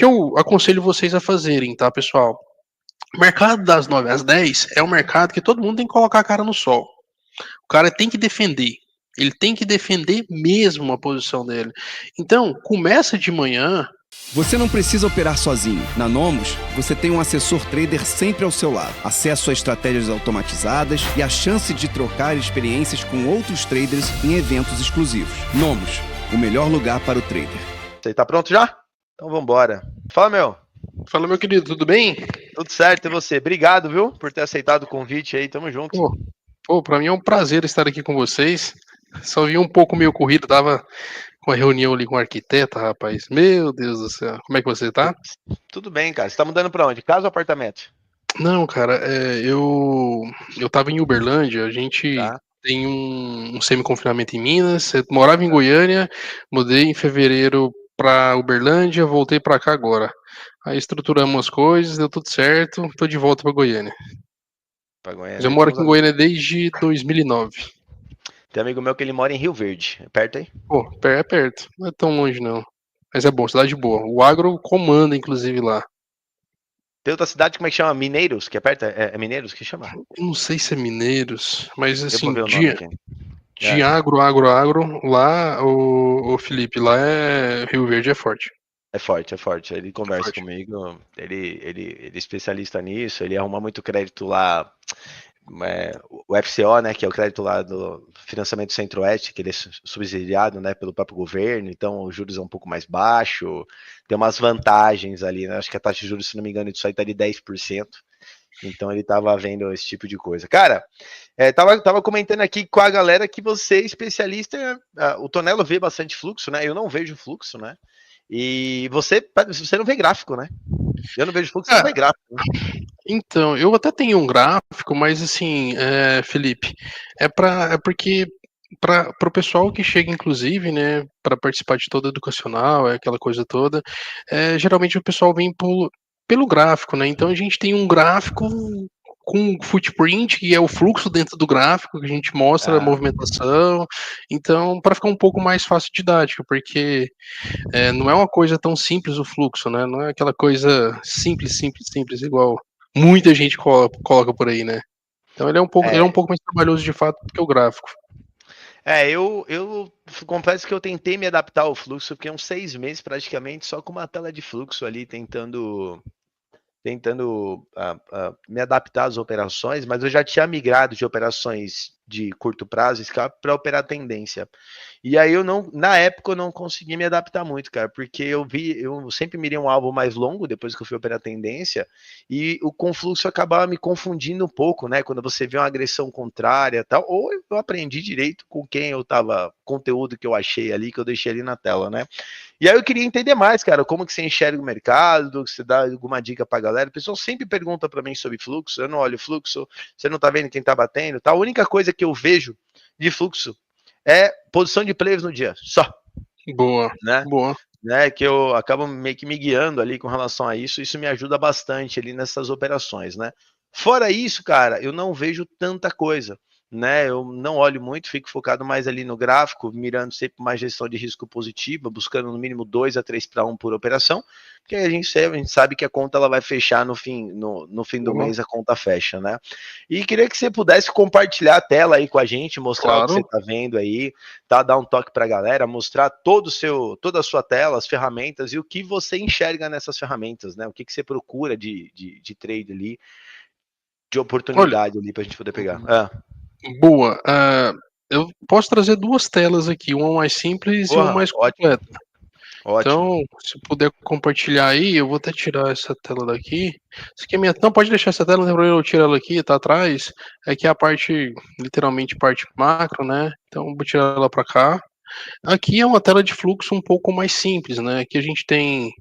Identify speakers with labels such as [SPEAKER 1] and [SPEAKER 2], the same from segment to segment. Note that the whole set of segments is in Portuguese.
[SPEAKER 1] que eu aconselho vocês a fazerem, tá, pessoal? O mercado das 9 às 10 é um mercado que todo mundo tem que colocar a cara no sol. O cara tem que defender. Ele tem que defender mesmo a posição dele. Então, começa de manhã.
[SPEAKER 2] Você não precisa operar sozinho. Na Nomos, você tem um assessor trader sempre ao seu lado, acesso a estratégias automatizadas e a chance de trocar experiências com outros traders em eventos exclusivos. Nomos, o melhor lugar para o trader.
[SPEAKER 3] Você tá pronto já? Então vambora. Fala, meu.
[SPEAKER 1] Fala, meu querido, tudo bem?
[SPEAKER 3] Tudo certo, e você? Obrigado, viu, por ter aceitado o convite aí, tamo junto.
[SPEAKER 1] Pra mim é um prazer estar aqui com vocês. Só vi um pouco meio corrido, tava com a reunião ali com o arquiteto, rapaz. Meu Deus do céu. Como é que você tá?
[SPEAKER 3] Tudo bem, cara. Você tá mudando pra onde? Casa ou apartamento?
[SPEAKER 1] Não, cara, eu tava em Uberlândia, a gente tem um semi-confinamento em Minas, eu morava em Goiânia, mudei em fevereiro pra Uberlândia, voltei pra cá agora. Aí estruturamos as coisas, deu tudo certo, tô de volta pra Goiânia. Mas eu moro aqui em Goiânia desde 2009.
[SPEAKER 3] Tem um amigo meu que ele mora em Rio Verde. É perto aí?
[SPEAKER 1] Pô, é perto. Não é tão longe, não. Mas é bom, cidade boa. O agro comanda, inclusive, lá.
[SPEAKER 3] Tem outra cidade, como é que chama? Mineiros, que é perto? É Mineiros que chama?
[SPEAKER 1] Eu não sei se é Mineiros, mas assim,
[SPEAKER 3] de
[SPEAKER 1] agro, lá, o Felipe, lá é Rio Verde é forte.
[SPEAKER 3] É forte. Ele conversa comigo, ele é especialista nisso, ele arruma muito crédito lá, o FCO, né, que é o crédito lá do financiamento Centro-Oeste, que ele é subsidiado, né, pelo próprio governo, então os juros é um pouco mais baixo, tem umas vantagens ali, né, acho que a taxa de juros, se não me engano, isso aí tá de 10%, então ele tava vendo esse tipo de coisa. Cara, tava comentando aqui com a galera que você é especialista, o Tonelo vê bastante fluxo, né, eu não vejo fluxo, né, e você não vê gráfico, né? Eu não vejo fluxo, você não vê gráfico. Né?
[SPEAKER 1] Então, eu até tenho um gráfico, mas assim, Felipe, é porque para o pessoal que chega, inclusive, né, para participar de toda educacional, aquela coisa toda, geralmente o pessoal vem pelo gráfico, né? Então a gente tem um gráfico com footprint, que é o fluxo dentro do gráfico, que a gente mostra a movimentação. Então, para ficar um pouco mais fácil didático, porque não é uma coisa tão simples o fluxo, né? Não é aquela coisa simples, igual muita gente coloca por aí, né? Então ele é um pouco mais trabalhoso de fato do que o gráfico.
[SPEAKER 3] Eu confesso que eu tentei me adaptar ao fluxo, fiquei uns 6 meses praticamente só com uma tela de fluxo ali, tentando me adaptar às operações, mas eu já tinha migrado de operações de curto prazo para operar tendência. E aí na época eu não consegui me adaptar muito, cara, porque eu sempre mirei um alvo mais longo depois que eu fui operar tendência, e o confluxo acabava me confundindo um pouco, né? Quando você vê uma agressão contrária, tal, ou eu aprendi direito com quem eu tava, conteúdo que eu achei ali, que eu deixei ali na tela, né? E aí eu queria entender mais, cara, como que você enxerga o mercado, você dá alguma dica pra galera. O pessoal sempre pergunta para mim sobre fluxo, eu não olho fluxo, você não tá vendo quem tá batendo, tá? A única coisa que eu vejo de fluxo é posição de players no dia, só.
[SPEAKER 1] Boa,
[SPEAKER 3] né?
[SPEAKER 1] boa.
[SPEAKER 3] Né, que eu acabo meio que me guiando ali com relação a isso me ajuda bastante ali nessas operações, né? Fora isso, cara, eu não vejo tanta coisa, né? Eu não olho muito, fico focado mais ali no gráfico, mirando sempre uma gestão de risco positiva, buscando no mínimo 2 a 3 para 1 por operação, porque a gente sabe que a conta ela vai fechar no fim do mês, a conta fecha, né? E queria que você pudesse compartilhar a tela aí com a gente, mostrar o que você tá vendo aí, tá? Dar um toque pra galera, mostrar toda a sua tela, as ferramentas e o que você enxerga nessas ferramentas, né? O que você procura de trade ali, de oportunidade ali pra gente poder pegar.
[SPEAKER 1] Boa. Eu posso trazer 2 telas aqui, uma mais simples e uma mais completa. Então, se puder compartilhar aí, eu vou até tirar essa tela daqui. Isso aqui é minha... Não, pode deixar essa tela, não tem problema, eu tiro ela aqui, tá atrás. Aqui é a parte, literalmente, parte macro, né? Então, vou tirar ela para cá. Aqui é uma tela de fluxo um pouco mais simples, né? Aqui a gente tem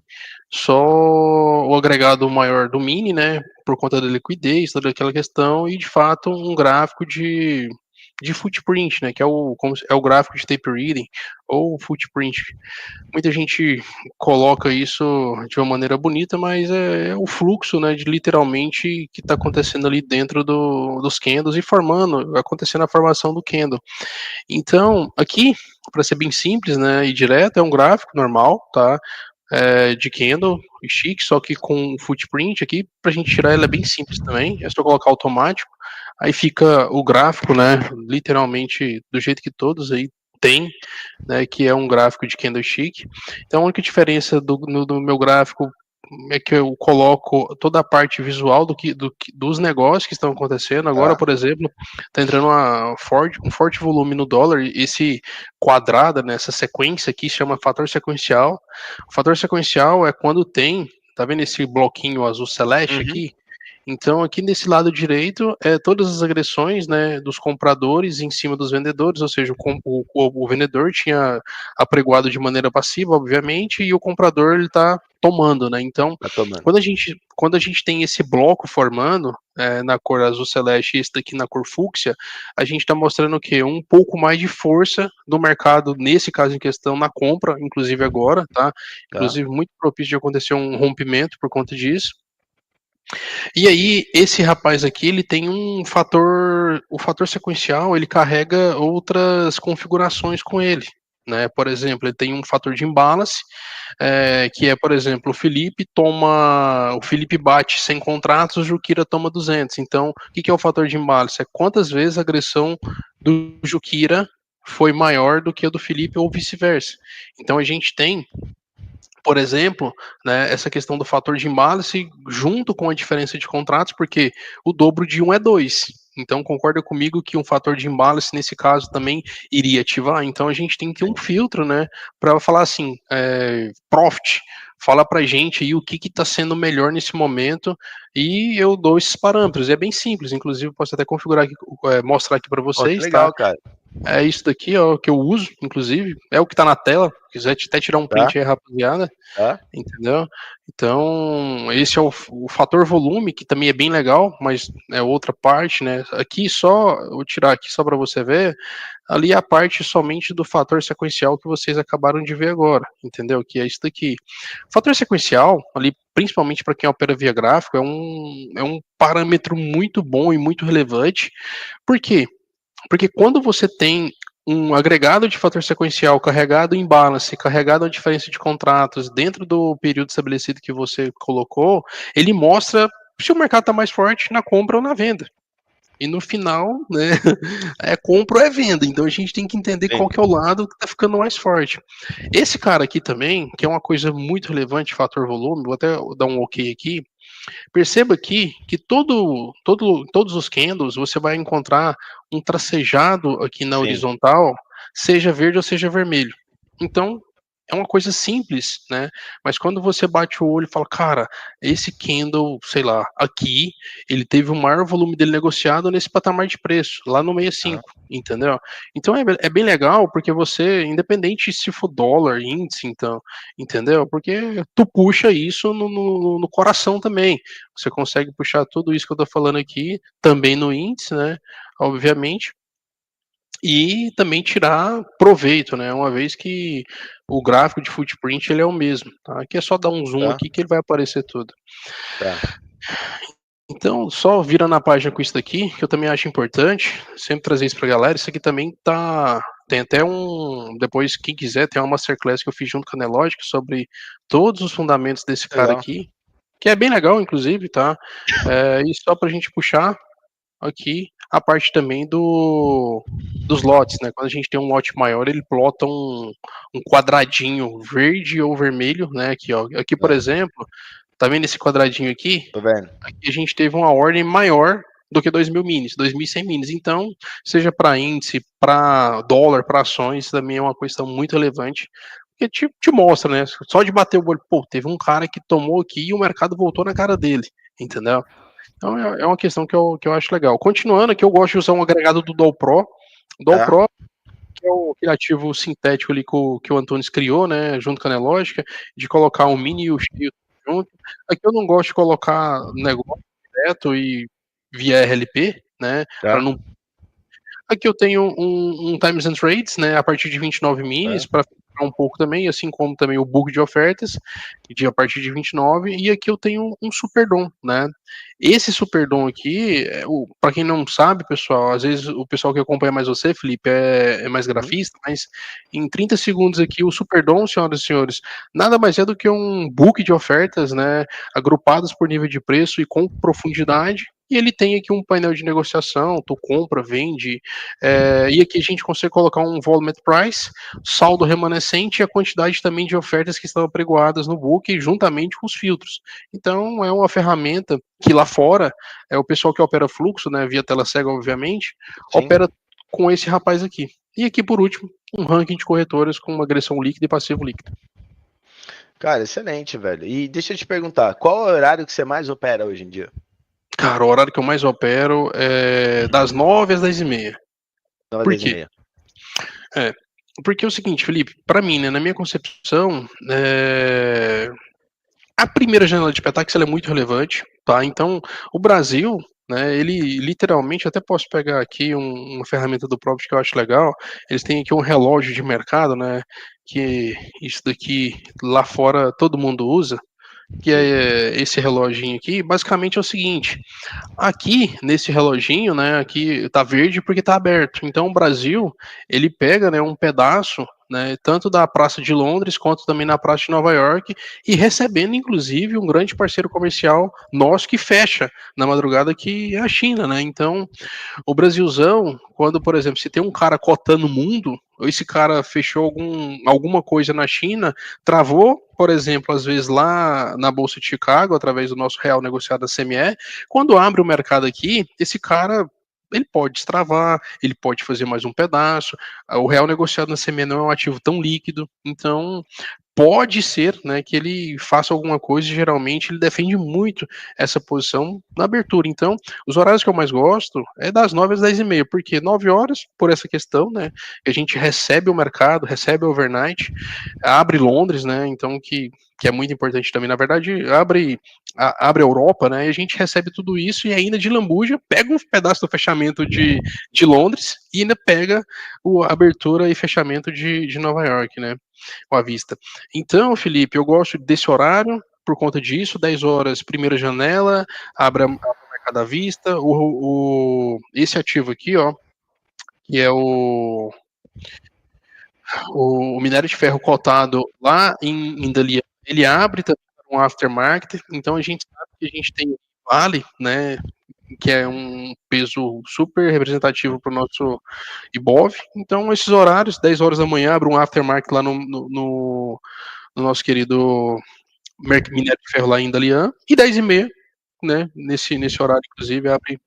[SPEAKER 1] só o agregado maior do mini, né? Por conta da liquidez, toda aquela questão, e de fato um gráfico de footprint, né? Que é o gráfico de tape reading ou footprint. Muita gente coloca isso de uma maneira bonita, mas é o fluxo, né? De literalmente que está acontecendo ali dentro dos candles e acontecendo a formação do candle. Então, aqui, para ser bem simples, né, e direto, é um gráfico normal, tá? de candle stick, só que com footprint aqui, pra gente tirar ela é bem simples também, é só colocar automático, aí fica o gráfico, né, literalmente do jeito que todos aí tem, né, que é um gráfico de candlestick. Então a única diferença do meu gráfico é que eu coloco toda a parte visual dos negócios que estão acontecendo. Agora, por exemplo, está entrando um forte volume no dólar, esse quadrado, né, essa sequência aqui, se chama fator sequencial. O fator sequencial é quando tem, tá vendo esse bloquinho azul celeste aqui? Então, aqui nesse lado direito, todas as agressões, né, dos compradores em cima dos vendedores, ou seja, o vendedor tinha apregoado de maneira passiva, obviamente, e o comprador ele está tomando, né? Então, quando a gente tem esse bloco formando na cor azul celeste e esse daqui na cor fúcsia, a gente está mostrando o quê? Um pouco mais de força do mercado, nesse caso em questão, na compra, inclusive agora, tá? Inclusive, muito propício de acontecer um rompimento por conta disso. E aí, esse rapaz aqui, ele tem o fator sequencial, ele carrega outras configurações com ele, né? Por exemplo, ele tem um fator de imbalance, que é, por exemplo, o Felipe bate 100 contratos, o Jukira toma 200. Então, o que é o fator de imbalance? É quantas vezes a agressão do Jukira foi maior do que a do Felipe ou vice-versa. Então, a gente tem, por exemplo, né, essa questão do fator de imbalance junto com a diferença de contratos, porque o dobro de 1 é 2. Então, concorda comigo que um fator de imbalance, nesse caso, também iria ativar? Então, a gente tem que ter um filtro, né, para falar assim, profit, fala pra gente aí o que está sendo melhor nesse momento, e eu dou esses parâmetros. É bem simples, inclusive posso até configurar aqui, mostrar aqui para vocês,
[SPEAKER 3] legal,
[SPEAKER 1] tá?
[SPEAKER 3] Cara.
[SPEAKER 1] É isso daqui, ó, que eu uso, inclusive, é o que tá na tela. Se quiser até tirar um print aí, rapaziada. Entendeu? Então, esse é o fator volume, que também é bem legal, mas é outra parte, né? Aqui só, eu vou tirar aqui só para você ver, ali é a parte somente do fator sequencial que vocês acabaram de ver agora, entendeu? Que é isso daqui. O fator sequencial, ali, principalmente para quem opera via gráfico, é um parâmetro muito bom e muito relevante. Por quê? Porque quando você tem um agregado de fator sequencial carregado em balance, carregado a diferença de contratos dentro do período estabelecido que você colocou, ele mostra se o mercado está mais forte na compra ou na venda. E no final, né, é compra ou é venda. Então a gente tem que entender qual que é o lado que está ficando mais forte. Esse cara aqui também, que é uma coisa muito relevante, fator volume, vou até dar um ok aqui. Perceba aqui que todos os candles você vai encontrar um tracejado aqui na horizontal, seja verde ou seja vermelho. Então, é uma coisa simples, né? Mas quando você bate o olho e fala, cara, esse candle, sei lá, aqui, ele teve o maior volume dele negociado nesse patamar de preço, lá no 65, entendeu? Então é bem legal, porque você, independente se for dólar, índice, então, entendeu? Porque tu puxa isso no coração também. Você consegue puxar tudo isso que eu tô falando aqui, também no índice, né? Obviamente, e também tirar proveito, né? Uma vez que o gráfico de footprint ele é o mesmo, tá? Aqui é só dar um zoom aqui que ele vai aparecer tudo. Então, só vira na página com isso daqui, que eu também acho importante, sempre trazer isso pra galera. Isso aqui também tem até depois, quem quiser, tem uma masterclass que eu fiz junto com a Nelogic sobre todos os fundamentos desse cara aqui, que é bem legal, inclusive, tá? E só pra gente puxar aqui a parte também dos lotes, né? Quando a gente tem um lote maior, ele plota um quadradinho verde ou vermelho, né? Aqui, ó. Aqui, por exemplo, tá vendo esse quadradinho aqui?
[SPEAKER 3] Tô vendo.
[SPEAKER 1] Aqui a gente teve uma ordem maior do que 2.000 minis, 2.100 minis. Então, seja para índice, para dólar, para ações, também é uma questão muito relevante. Porque te mostra, né? Só de bater o olho, pô, teve um cara que tomou aqui e o mercado voltou na cara dele, entendeu? Então é uma questão que eu acho legal. Continuando, aqui eu gosto de usar um agregado do Dow Pro. O Dow Pro, que é aquele ativo sintético ali que o Antunes criou, né, junto com a Nelogica, de colocar um mini e o cheio junto. Aqui eu não gosto de colocar negócio direto e via RLP, né, para não. Aqui eu tenho um Times and Trades, né, a partir de 29 minis, para comprar um pouco também, assim como também o book de ofertas, a partir de 29, e aqui eu tenho um Superdom, né? Esse Superdom aqui, para quem não sabe, pessoal, às vezes o pessoal que acompanha mais você, Felipe, é mais grafista, mas em 30 segundos aqui, o Superdom, senhoras e senhores, nada mais é do que um book de ofertas, né, agrupadas por nível de preço e com profundidade, e ele tem aqui um painel de negociação, tu compra, vende, e aqui a gente consegue colocar um volume price, saldo remanescente e a quantidade também de ofertas que estão apregoadas no book, juntamente com os filtros. Então é uma ferramenta que lá fora, o pessoal que opera fluxo, né, via tela cega, obviamente, Sim. opera com esse rapaz aqui. E aqui, por último, um ranking de corretoras com uma agressão líquida e passivo líquido.
[SPEAKER 3] Cara, excelente, velho. E deixa eu te perguntar, qual é o horário que você mais opera hoje em dia?
[SPEAKER 1] Cara, o horário que eu mais opero é das 9 às 10h30. Por quê? Porque é o seguinte, Felipe, para mim, né, na minha concepção, a primeira janela de Petax ela é muito relevante, tá? Então, o Brasil, né, ele literalmente, até posso pegar aqui uma ferramenta do próprio que eu acho legal, eles têm aqui um relógio de mercado, né, que isso daqui lá fora todo mundo usa, que é esse reloginho aqui, basicamente é o seguinte, aqui nesse reloginho, né, aqui tá verde porque tá aberto, então o Brasil, ele pega, né, um pedaço, né, tanto da Praça de Londres quanto também na Praça de Nova York, e recebendo inclusive um grande parceiro comercial nosso que fecha na madrugada, que é a China, né, então o Brasilzão, quando, por exemplo, se tem um cara cotando o mundo, ou esse cara fechou alguma coisa na China, travou, por exemplo, às vezes lá na Bolsa de Chicago, através do nosso real negociado da CME, quando abre o mercado aqui, esse cara ele pode destravar, ele pode fazer mais um pedaço, o real negociado na CME não é um ativo tão líquido, então pode ser, né, que ele faça alguma coisa e geralmente ele defende muito essa posição na abertura. Então, os horários que eu mais gosto é das 9 às 10h30, porque 9 horas, por essa questão, né, que a gente recebe o mercado, recebe o overnight, abre Londres, né, então que é muito importante também, na verdade, abre a Europa, né, e a gente recebe tudo isso e ainda de lambuja, pega um pedaço do fechamento de Londres e ainda pega a abertura e fechamento de Nova York, né, à vista. Então, Felipe, eu gosto desse horário por conta disso, 10 horas, primeira janela, abre o mercado à vista, esse ativo aqui, ó, que é o minério de ferro cotado lá em Dalian, ele abre também um aftermarket, então a gente sabe que a gente tem Vale, né, que é um peso super representativo para o nosso IBOV, então esses horários, 10 horas da manhã, abre um aftermarket lá no nosso querido minério de ferro lá em Dalian, e 10h30, né, nesse horário, inclusive, abre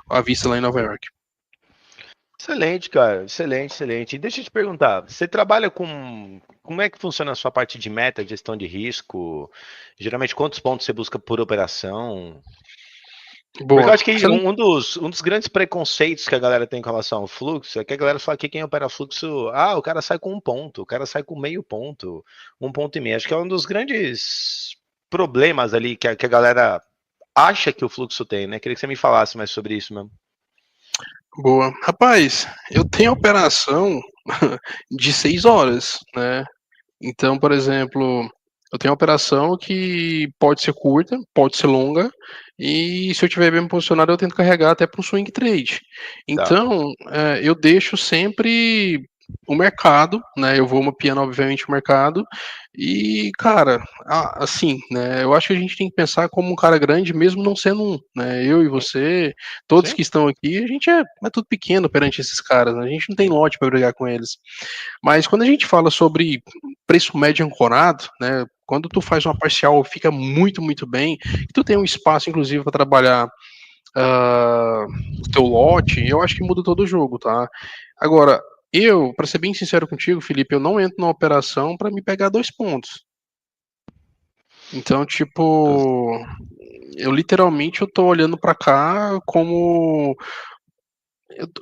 [SPEAKER 1] a vista lá em Nova York.
[SPEAKER 3] Excelente, cara. Excelente, excelente. E deixa eu te perguntar, você trabalha com... Como é que funciona a sua parte de meta, gestão de risco? Geralmente, quantos pontos você busca por operação?
[SPEAKER 1] Boa.
[SPEAKER 3] Porque eu acho que um dos grandes preconceitos que a galera tem com relação ao fluxo é que a galera fala que quem opera fluxo, o cara sai com 1 ponto, o cara sai com meio ponto, 1,5 ponto. Acho que é um dos grandes problemas ali que a galera acha que o fluxo tem, né? Queria que você me falasse mais sobre isso mesmo.
[SPEAKER 1] Boa. Rapaz, eu tenho operação de 6 horas, né? Então, por exemplo, eu tenho operação que pode ser curta, pode ser longa, e se eu tiver bem posicionado, eu tento carregar até para um swing trade. Então, eu deixo sempre o mercado, né? Eu vou mapeando, obviamente, o mercado. E, cara, assim, né? Eu acho que a gente tem que pensar como um cara grande, mesmo não sendo um, né? Eu e você, todos que estão aqui, a gente é tudo pequeno perante esses caras, né? A gente não tem lote para brigar com eles. Mas quando a gente fala sobre preço médio ancorado, né? Quando tu faz uma parcial, fica muito, muito bem, e tu tem um espaço, inclusive, para trabalhar o teu lote, eu acho que muda todo o jogo, tá? Agora, para ser bem sincero contigo, Felipe, eu não entro na operação para me pegar 2 pontos. Então, tipo, eu literalmente eu tô olhando para cá como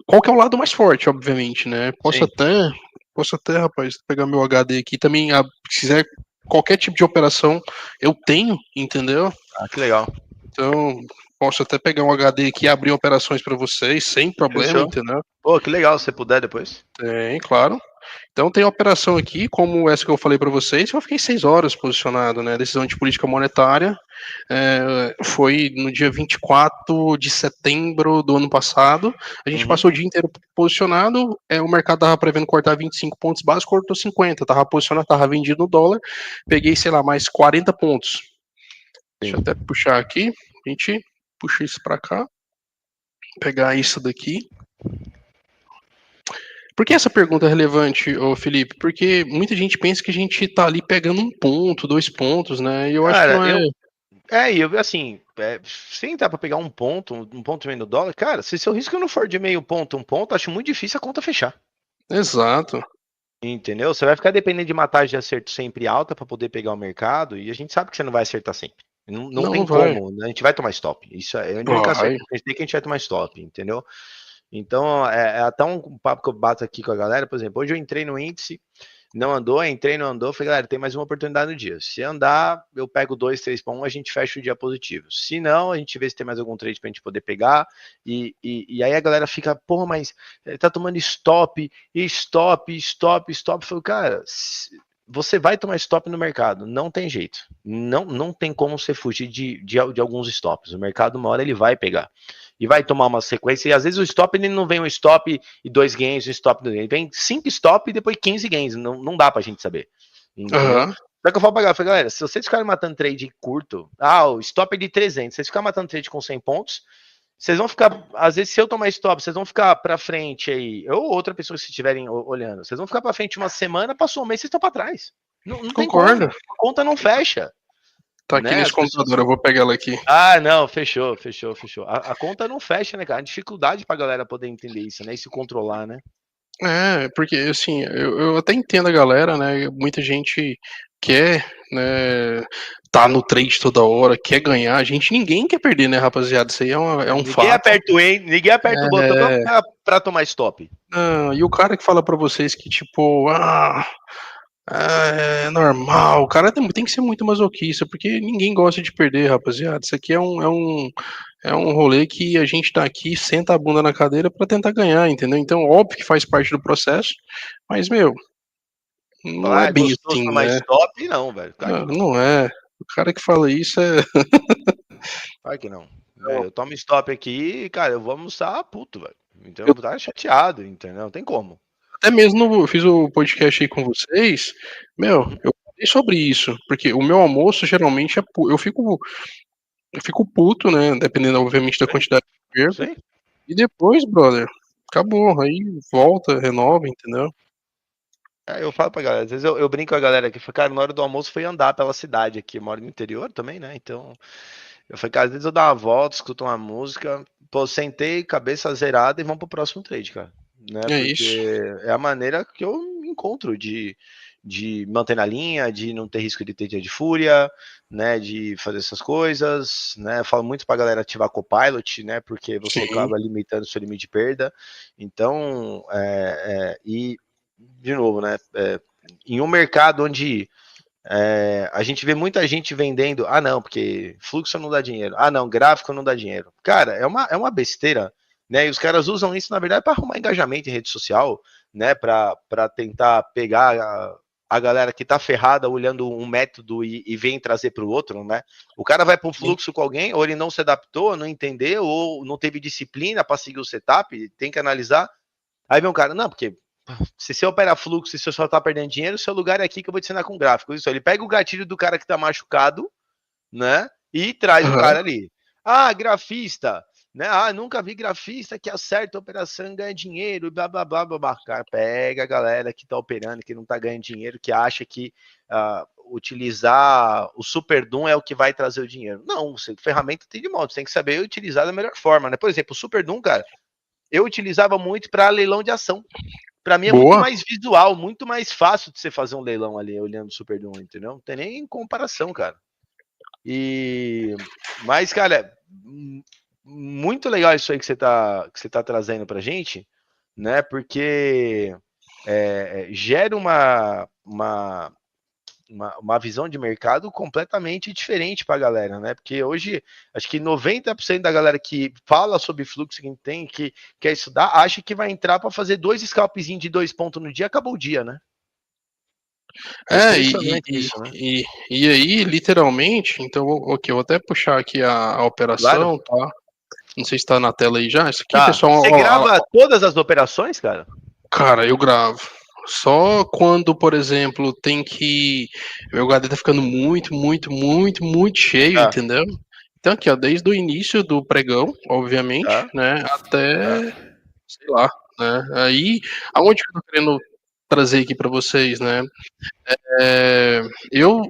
[SPEAKER 1] qual que é o lado mais forte, obviamente, né? Posso até, rapaz, pegar meu HD aqui também, se quiser qualquer tipo de operação, eu tenho, entendeu?
[SPEAKER 3] Que legal.
[SPEAKER 1] Então, posso até pegar um HD aqui e abrir operações para vocês, sem problema, entendeu?
[SPEAKER 3] Pô, que legal, se você puder depois.
[SPEAKER 1] Tem, claro. Então tem operação aqui, como essa que eu falei para vocês, eu fiquei 6 horas posicionado, né? Decisão de política monetária foi no dia 24 de setembro do ano passado. A gente passou o dia inteiro posicionado, o mercado tava prevendo cortar 25 pontos básicos, cortou 50, tava posicionado, tava vendido no dólar, peguei, sei lá, mais 40 pontos. Deixa eu até puxar aqui, a gente puxa isso para cá, pegar isso daqui. Por que essa pergunta é relevante, ô Felipe? Porque muita gente pensa que a gente tá ali pegando 1 ponto, 2 pontos, né? E eu acho que não é.
[SPEAKER 3] Eu assim, se entrar pra pegar 1 ponto e meio no dólar, cara, se seu risco não for de meio ponto, 1 ponto, acho muito difícil a conta fechar.
[SPEAKER 1] Exato.
[SPEAKER 3] Entendeu? Você vai ficar dependendo de uma taxa de acerto sempre alta para poder pegar o mercado, e a gente sabe que você não vai acertar sempre. Não tem como, né? A gente vai tomar stop. Isso é a única certeza que a gente tem, que a gente vai tomar stop, entendeu? Então, é até um papo que eu bato aqui com a galera. Por exemplo, hoje eu entrei no índice, não andou, entrei, não andou. Falei, galera, tem mais uma oportunidade no dia. Se andar, eu pego 2, 3 para 1, a gente fecha o dia positivo. Se não, a gente vê se tem mais algum trade pra gente poder pegar. E aí a galera fica, porra, mas tá tomando stop. Falei, cara, você vai tomar stop no mercado, não tem jeito. Não tem como você fugir de alguns stops. O mercado, uma hora, ele vai pegar. E vai tomar uma sequência, e às vezes o stop, ele não vem um stop e 2 gains, um stop, ele vem 5 stop e depois 15 gains, não dá pra gente saber, entendeu? Só que eu falo pra galera, se vocês ficarem matando trade curto, o stop é de 300, vocês ficarem matando trade com 100 pontos, vocês vão ficar, às vezes se eu tomar stop, vocês vão ficar pra frente aí, ou outra pessoa que estiverem olhando, vocês vão ficar pra frente uma semana, passou um mês, vocês estão pra trás. Não tem como, a conta não fecha.
[SPEAKER 1] Tá aqui nesse computador, eu vou pegar ela aqui.
[SPEAKER 3] Não, fechou. A conta não fecha, né, cara? A dificuldade pra galera poder entender isso, né? E se controlar, né?
[SPEAKER 1] Porque, assim, eu até entendo a galera, né? Muita gente quer, né, tá no trade toda hora, quer ganhar. Ninguém quer perder, né, rapaziada? Isso aí é um fato.
[SPEAKER 3] Ninguém aperta o botão pra tomar stop.
[SPEAKER 1] E o cara que fala pra vocês que, tipo, é normal, o cara tem que ser muito masoquista, porque ninguém gosta de perder, rapaziada. Isso aqui é um rolê que a gente tá aqui, senta a bunda na cadeira pra tentar ganhar, entendeu? Então, óbvio que faz parte do processo, mas, não é bem assim, né?
[SPEAKER 3] Stop, não, velho.
[SPEAKER 1] Não é. O cara que fala isso é...
[SPEAKER 3] Claro que não. Eu tomo stop aqui e, cara, eu vou almoçar puto, velho. Então eu vou estar chateado, entendeu? Não tem como.
[SPEAKER 1] Até mesmo eu fiz o podcast aí com vocês, eu falei sobre isso, porque o meu almoço geralmente eu fico puto, né, dependendo obviamente da quantidade de perda, e depois, brother, acabou, aí volta, renova, entendeu?
[SPEAKER 3] Eu falo pra galera, às vezes eu brinco com a galera que, cara, na hora do almoço foi andar pela cidade aqui, eu moro no interior também, né, então eu falei, cara, às vezes eu dou uma volta, escuto uma música, sentei, cabeça zerada e vamos pro próximo trade, cara. Né? Porque
[SPEAKER 1] isso.
[SPEAKER 3] É a maneira que eu encontro de manter na linha, de não ter risco de ter dia de fúria, né? De fazer essas coisas, né? Eu falo muito pra galera ativar Copilot, né? Porque você acaba limitando o seu limite de perda. Então, e de novo, né? Em um mercado onde a gente vê muita gente vendendo, não, porque fluxo não dá dinheiro, não, gráfico não dá dinheiro. Cara, é uma besteira, né? E os caras usam isso, na verdade, para arrumar engajamento em rede social, né? Para tentar pegar a galera que tá ferrada olhando um método e vem trazer para o outro, né? O cara vai para um fluxo com alguém, ou ele não se adaptou, não entendeu, ou não teve disciplina para seguir o setup, tem que analisar. Aí vem um cara, não, porque se você opera fluxo e você só tá perdendo dinheiro, seu lugar é aqui que eu vou te ensinar com gráfico. Isso, ele pega o gatilho do cara que tá machucado, né? E traz o cara ali. Grafista, né? Nunca vi grafista que acerta a operação e ganha dinheiro, blá, blá, blá, blá, blá. Cara, pega a galera que tá operando, que não tá ganhando dinheiro, que acha que utilizar o Super Doom é o que vai trazer o dinheiro. Não, ferramenta tem de modo, você tem que saber utilizar da melhor forma, né? Por exemplo, o Super Doom, cara, eu utilizava muito para leilão de ação. Para mim é muito mais visual, muito mais fácil de você fazer um leilão ali, olhando o Super Doom, entendeu? Não tem nem comparação, cara. Mas, cara, muito legal isso aí que você tá trazendo pra gente, né? Porque gera uma uma visão de mercado completamente diferente para a galera, né? Porque hoje, acho que 90% da galera que fala sobre fluxo, que quer estudar, acha que vai entrar para fazer 2 scalpzinhos de 2 pontos no dia, acabou o dia, né?
[SPEAKER 1] Isso, né? E aí, literalmente, então, ok, eu vou até puxar aqui a operação, claro. Tá? Não sei se tá na tela aí já. Isso aqui, tá. Pessoal...
[SPEAKER 3] Você grava todas as operações, cara?
[SPEAKER 1] Cara, eu gravo. Só quando, por exemplo, tem que... Meu HD tá ficando muito cheio, entendeu? Então aqui, ó, desde o início do pregão, obviamente, né, até, sei lá, né, aí, aonde eu tô querendo trazer aqui para vocês, né, eu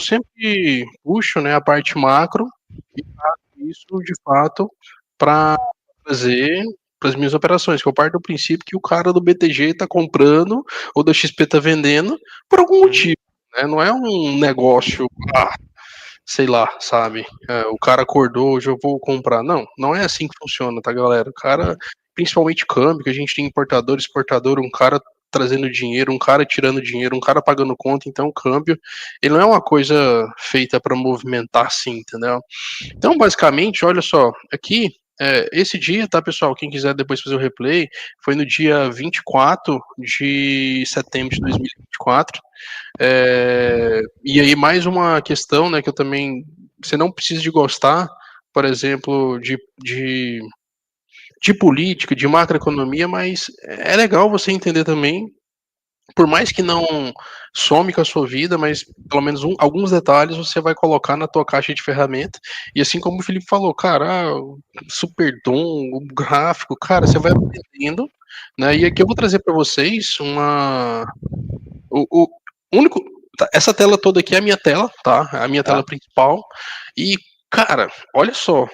[SPEAKER 1] sempre puxo, né, a parte macro e faço isso, de fato, para trazer para as minhas operações, que eu parto do princípio que o cara do BTG tá comprando, ou da XP tá vendendo, por algum motivo, né, não é um negócio, sei lá, sabe? O cara acordou, hoje eu vou comprar. Não é assim que funciona, tá, galera? O cara, principalmente câmbio, que a gente tem importador, exportador, um cara trazendo dinheiro, um cara tirando dinheiro, um cara pagando conta, então o câmbio, ele não é uma coisa feita para movimentar assim, entendeu? Então, basicamente, olha só, aqui, esse dia, tá, pessoal, quem quiser depois fazer o replay, foi no dia 24 de setembro de 2024, e aí mais uma questão, né, que eu também, você não precisa de gostar, por exemplo, de política, de macroeconomia, mas é legal você entender também, por mais que não some com a sua vida, mas pelo menos alguns detalhes você vai colocar na tua caixa de ferramenta, e assim como o Felipe falou, cara, super dom, o gráfico, cara, você vai aprendendo, né, e aqui eu vou trazer para vocês o único. Essa tela toda aqui é a minha tela, tá? A minha tela principal. E, cara, olha só.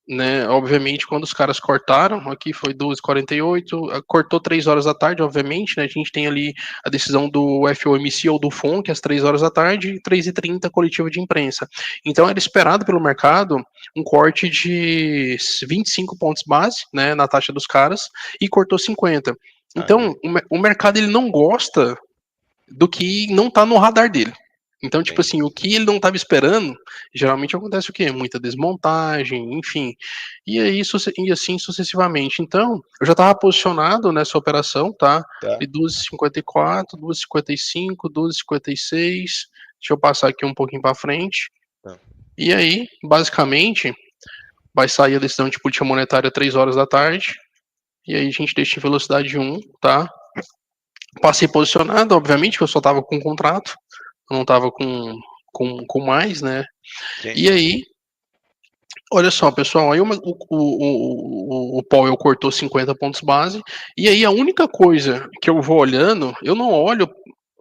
[SPEAKER 1] Né, obviamente, quando os caras cortaram, aqui foi 12h48, cortou 3 horas da tarde, obviamente, né? A gente tem ali a decisão do FOMC ou do FONC às 3 horas da tarde, 3h30, coletiva de imprensa. Então era esperado pelo mercado um corte de 25 pontos base, né, na taxa dos caras, e cortou 50. Então, o mercado ele não gosta do que não tá no radar dele. Então, tipo assim, o que ele não estava esperando, geralmente acontece o quê? Muita desmontagem, enfim. E aí, e assim sucessivamente. Então, eu já estava posicionado nessa operação, tá? De 12h54, 12h55, 12h56. Deixa eu passar aqui um pouquinho para frente. E aí, basicamente, vai sair a decisão de política monetária 3 horas da tarde. E aí a gente deixa em velocidade 1, tá? Passei posicionado, obviamente, que eu só tava com contrato, eu não tava com mais, né? Sim. E aí, olha só, pessoal, aí o Powell cortou 50 pontos base, e aí a única coisa que eu vou olhando, eu não olho.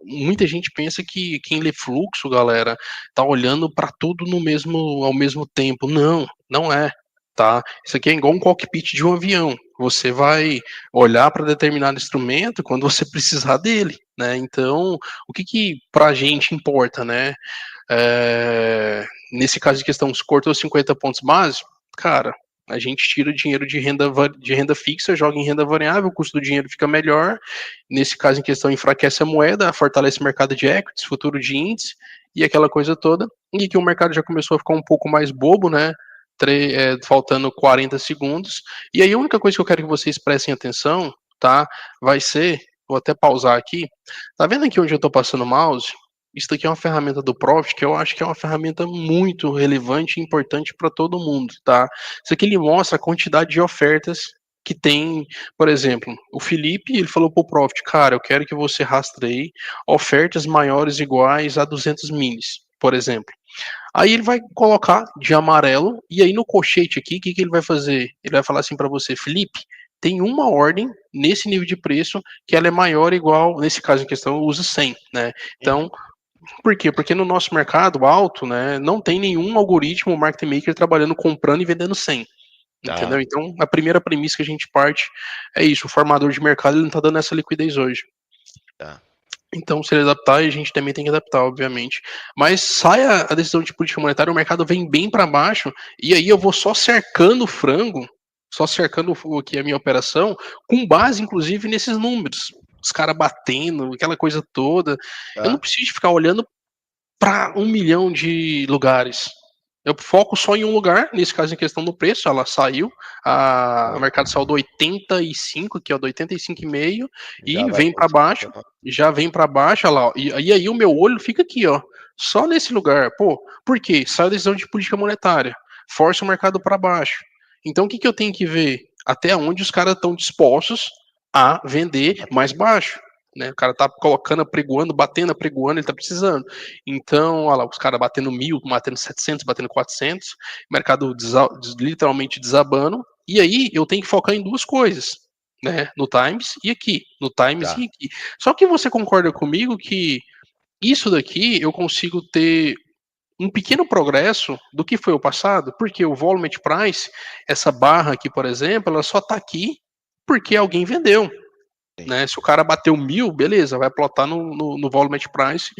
[SPEAKER 1] Muita gente pensa que quem lê fluxo, galera, tá olhando para tudo ao mesmo tempo. Não é. Tá? Isso aqui é igual um cockpit de um avião. Você vai olhar para determinado instrumento quando você precisar dele, né? Então, o que para a gente importa, né? Nesse caso de questão, se cortou 50 pontos base, cara, a gente tira dinheiro de renda fixa, joga em renda variável, o custo do dinheiro fica melhor. Nesse caso em questão, enfraquece a moeda, fortalece o mercado de equities, futuro de índice e aquela coisa toda. E que o mercado já começou a ficar um pouco mais bobo, né? Faltando 40 segundos. E aí a única coisa que eu quero que vocês prestem atenção, tá? Vai ser, vou até pausar aqui. Tá vendo aqui onde eu tô passando o mouse? Isso aqui é uma ferramenta do Profit que eu acho que é uma ferramenta muito relevante e importante para todo mundo, tá? Isso aqui ele mostra a quantidade de ofertas que tem, por exemplo, o Felipe, ele falou pro Profit, cara, eu quero que você rastreie ofertas maiores iguais a 200 minis, por exemplo. Aí ele vai colocar de amarelo, e aí no colchete aqui, o que ele vai fazer? Ele vai falar assim para você, Felipe, tem uma ordem nesse nível de preço que ela é maior ou igual, nesse caso em questão, eu uso 100, né? Então, por quê? Porque no nosso mercado alto, né, não tem nenhum algoritmo market maker trabalhando comprando e vendendo 100. Entendeu? Então, a primeira premissa que a gente parte é isso, o formador de mercado ele não tá dando essa liquidez hoje. Então, se ele adaptar, a gente também tem que adaptar, obviamente. Mas sai a decisão de política monetária, o mercado vem bem para baixo, e aí eu vou só cercando o frango, só cercando aqui a minha operação, com base, inclusive, nesses números. os caras batendo, aquela coisa toda. Eu não preciso ficar olhando para 1 milhão de lugares. Eu foco só em um lugar, nesse caso em questão do preço, ela saiu, a mercado saiu do 85, que é o do 85,5, e vem para baixo, já vem para baixo, olha lá, e aí o meu olho fica aqui, ó, só nesse lugar. Pô, por quê? Sai a decisão de política monetária, força o mercado para baixo. Então o que eu tenho que ver? Até onde os caras estão dispostos a vender mais baixo. Né, o cara tá colocando, apregoando, batendo, apregoando, ele tá precisando. Então, olha lá, os caras batendo 1.000, batendo 700, batendo 400, mercado literalmente desabando, e aí eu tenho que focar em duas coisas, né, no Times e aqui, no Times e aqui. Só que você concorda comigo que isso daqui eu consigo ter um pequeno progresso do que foi o passado, porque o Volume Price, essa barra aqui, por exemplo, ela só tá aqui porque alguém vendeu. Né? Se o cara bateu 1.000, beleza, vai plotar no Volume Price,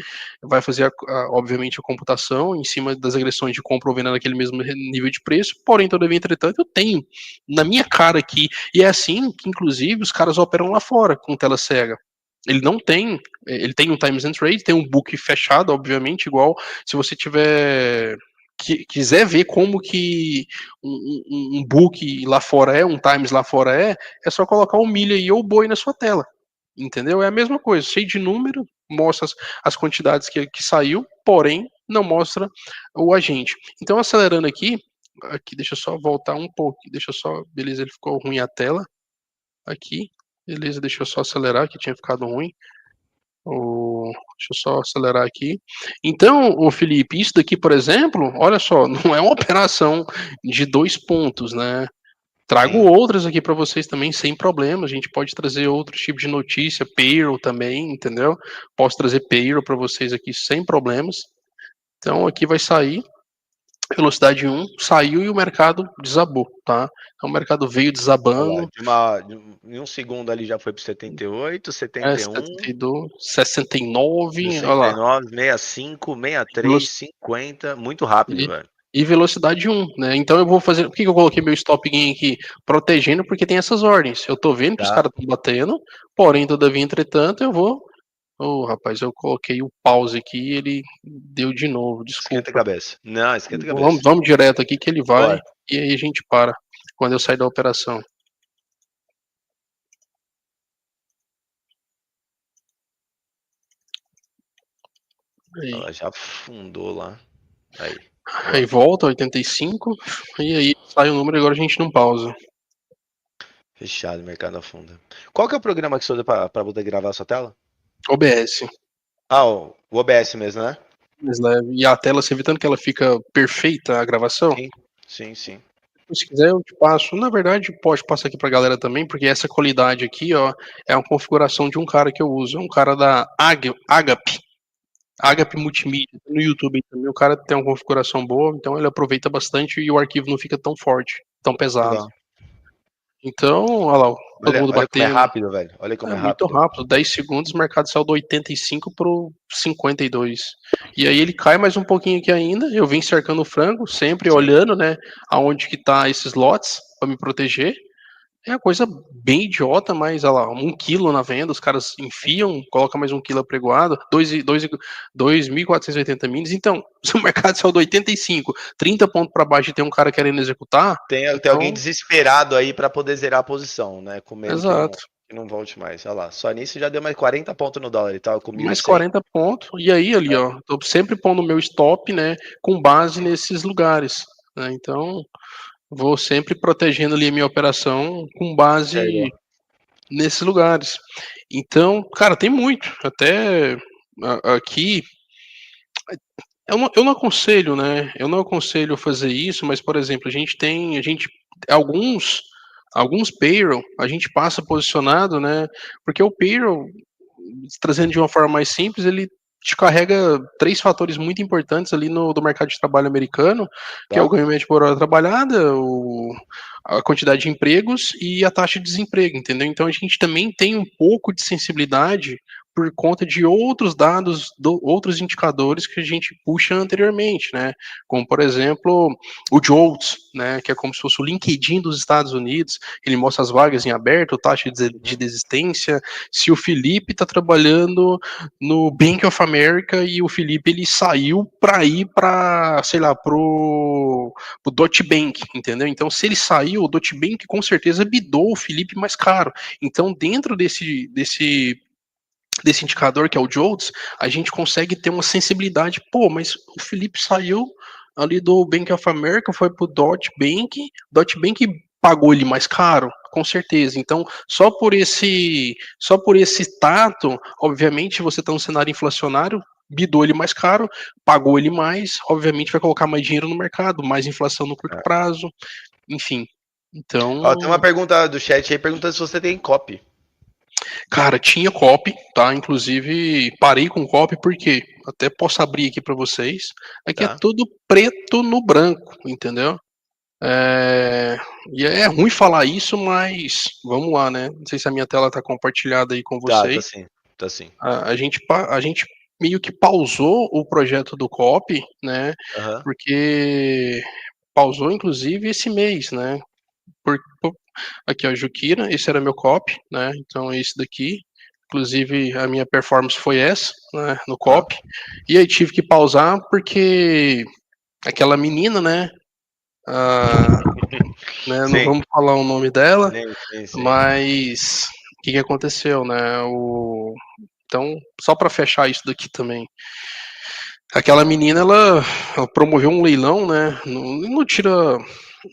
[SPEAKER 1] vai fazer, obviamente, a computação em cima das agressões de compra ou venda naquele mesmo nível de preço, porém, todavia, entretanto, eu tenho na minha cara aqui, e é assim que, inclusive, os caras operam lá fora, com tela cega. Ele não tem, ele tem um Times and Trade, tem um book fechado, obviamente, igual se você tiver... quiser ver como que um book lá fora um Times lá fora é só colocar um milha aí ou boi na sua tela, entendeu? É a mesma coisa, cheio de número, mostra as quantidades que saiu, porém não mostra o agente. Então, acelerando aqui, deixa eu só voltar um pouco, beleza, ele ficou ruim a tela, aqui, beleza, deixa eu só acelerar, que tinha ficado ruim. Deixa eu só acelerar aqui. Então, o Felipe, isso daqui, por exemplo, olha só, não é uma operação de 2 pontos, né? Trago outras aqui para vocês também, sem problema. A gente pode trazer outro tipo de notícia, payroll também, entendeu? Posso trazer payroll para vocês aqui sem problemas. Então, aqui vai sair. Velocidade 1 saiu e o mercado desabou, tá? Então o mercado veio desabando.
[SPEAKER 3] Em um segundo ali já foi para 78, 71,
[SPEAKER 1] 72, 69,
[SPEAKER 3] 69,
[SPEAKER 1] olha lá.
[SPEAKER 3] 65, 63, 50, muito rápido, velho.
[SPEAKER 1] E velocidade 1, né? Então eu vou fazer. Por que eu coloquei meu stop gain aqui? Protegendo, porque tem essas ordens. Eu tô vendo que os caras estão batendo, porém, todavia, entretanto, eu vou. Rapaz, eu coloquei o pause aqui e ele deu de novo, desculpa.
[SPEAKER 3] Esquenta a cabeça. Não, esquenta a cabeça.
[SPEAKER 1] Vamos direto aqui que ele vai e aí a gente para quando eu sair da operação.
[SPEAKER 3] Ela já afundou lá.
[SPEAKER 1] Aí volta, 85, e aí sai o número e agora a gente não pausa.
[SPEAKER 3] Fechado, mercado afunda. Qual que é o programa que você usa pra poder gravar a sua tela?
[SPEAKER 1] OBS.
[SPEAKER 3] O OBS mesmo, né?
[SPEAKER 1] E a tela, você vê tanto que ela fica perfeita, a gravação?
[SPEAKER 3] Sim.
[SPEAKER 1] Se quiser eu te passo, na verdade pode passar aqui pra galera também, porque essa qualidade aqui, ó, é uma configuração de um cara que eu uso, é um cara da Agape Multimídia, no YouTube também, o cara tem uma configuração boa, então ele aproveita bastante e o arquivo não fica tão forte, tão pesado. Legal. Então, olha lá, todo mundo batendo.
[SPEAKER 3] Como é rápido, velho. Olha como é rápido.
[SPEAKER 1] Muito rápido, 10 segundos, o mercado saiu do 85 pro 52. E aí ele cai mais um pouquinho aqui ainda, eu vim cercando o frango, sempre olhando, né, aonde que tá esses lotes, para me proteger. É uma coisa bem idiota, mas olha lá, 1 quilo na venda, os caras enfiam, coloca mais 1 quilo apregoado, 2.480 minis. Então, se o mercado saiu do 85, 30 pontos para baixo e tem um cara querendo executar...
[SPEAKER 3] Tem alguém desesperado aí para poder zerar a posição, né? Com medo
[SPEAKER 1] Exato.
[SPEAKER 3] Que não volte mais. Olha lá, só nisso já deu mais 40 pontos no dólar e tal.
[SPEAKER 1] Mais 40 pontos, e aí ali, ó, tô sempre pondo meu stop, né, com base nesses lugares, né? Então... Vou sempre protegendo ali a minha operação com base nesses lugares. Então, cara, tem muito. Até aqui, eu não aconselho, né? Eu não aconselho fazer isso, mas, por exemplo, alguns payroll, a gente passa posicionado, né? Porque o payroll, trazendo de uma forma mais simples, ele te carrega 3 fatores muito importantes ali do mercado de trabalho americano, que é o ganho médio por hora trabalhada, a quantidade de empregos e a taxa de desemprego, entendeu? Então a gente também tem um pouco de sensibilidade por conta de outros dados, outros indicadores que a gente puxa anteriormente, né? Como, por exemplo, o JOLTS, né? Que é como se fosse o LinkedIn dos Estados Unidos. Ele mostra as vagas em aberto, taxa de desistência. Se o Felipe está trabalhando no Bank of America e o Felipe ele saiu para ir para, sei lá, pro Deutsche Bank, entendeu? Então, se ele saiu, o Deutsche Bank com certeza bidou o Felipe mais caro. Então, dentro desse indicador que é o JOLTS, a gente consegue ter uma sensibilidade. Pô, mas o Felipe saiu ali do Bank of America, foi pro Deutsche Bank pagou ele mais caro, com certeza. Então, só por esse tato, obviamente, você está num cenário inflacionário, bidou ele mais caro, pagou ele mais, obviamente vai colocar mais dinheiro no mercado, mais inflação no curto prazo, enfim. Então.
[SPEAKER 3] Ó, tem uma pergunta do chat aí perguntando se você tem copy.
[SPEAKER 1] Cara, tinha copy, tá? Inclusive, parei com copy porque até posso abrir aqui para vocês. Aqui é tudo preto no branco, entendeu? E é ruim falar isso, mas vamos lá, né? Não sei se a minha tela tá compartilhada aí com vocês.
[SPEAKER 3] Tá sim.
[SPEAKER 1] A gente meio que pausou o projeto do copy, né? Porque pausou, inclusive, esse mês, né? Aqui, ó, Jukira, esse era meu copy, né? Então, esse daqui. Inclusive, a minha performance foi essa, né? No copy. E aí tive que pausar porque aquela menina, né? Né, não vamos falar o nome dela,
[SPEAKER 3] sim.
[SPEAKER 1] mas o que aconteceu, né? Então, só para fechar isso daqui também, aquela menina ela promoveu um leilão, né?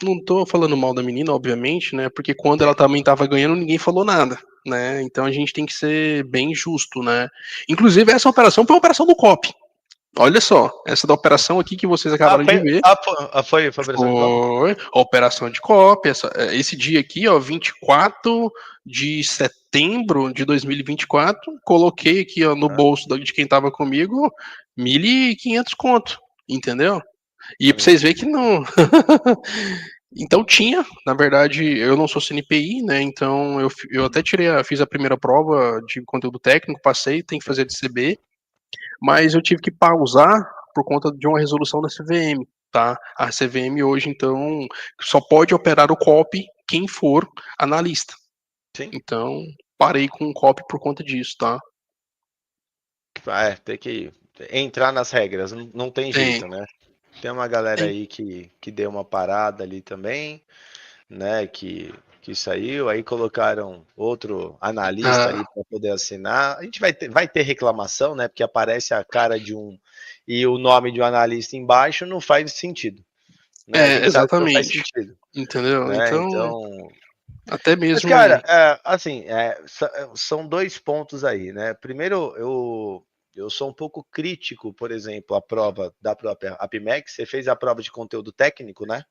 [SPEAKER 1] Não tô falando mal da menina, obviamente, né? Porque quando ela também estava ganhando, ninguém falou nada, né? Então a gente tem que ser bem justo, né? Inclusive essa operação foi uma operação do COP. Olha só, essa da operação aqui que vocês acabaram de ver.
[SPEAKER 3] Foi a operação de COP?
[SPEAKER 1] A operação de COP. Esse dia aqui, ó, 24 de setembro de 2024, coloquei aqui ó, no bolso de quem tava comigo 1.500 conto, entendeu? E pra vocês verem que não. Então tinha, na verdade, eu não sou CNPI, né? Então eu até fiz a primeira prova de conteúdo técnico, passei, tem que fazer de CB, mas eu tive que pausar por conta de uma resolução da CVM, tá? A CVM hoje, então, só pode operar o COP quem for analista.
[SPEAKER 3] Sim.
[SPEAKER 1] Então, parei com o COP por conta disso, tá?
[SPEAKER 3] Tem que entrar nas regras, não tem jeito, né? Tem uma galera aí que deu uma parada ali também, né? Que saiu, aí colocaram outro analista ali para poder assinar. A gente vai ter reclamação, né? Porque aparece a cara de um e o nome de um analista embaixo, não faz sentido.
[SPEAKER 1] Né? Exatamente. Não faz sentido,
[SPEAKER 3] entendeu?
[SPEAKER 1] Né? Então, até mesmo.
[SPEAKER 3] Mas, cara, assim, são dois pontos aí, né? Primeiro, eu sou um pouco crítico, por exemplo, a prova da própria APMEC. Você fez a prova de conteúdo técnico, né?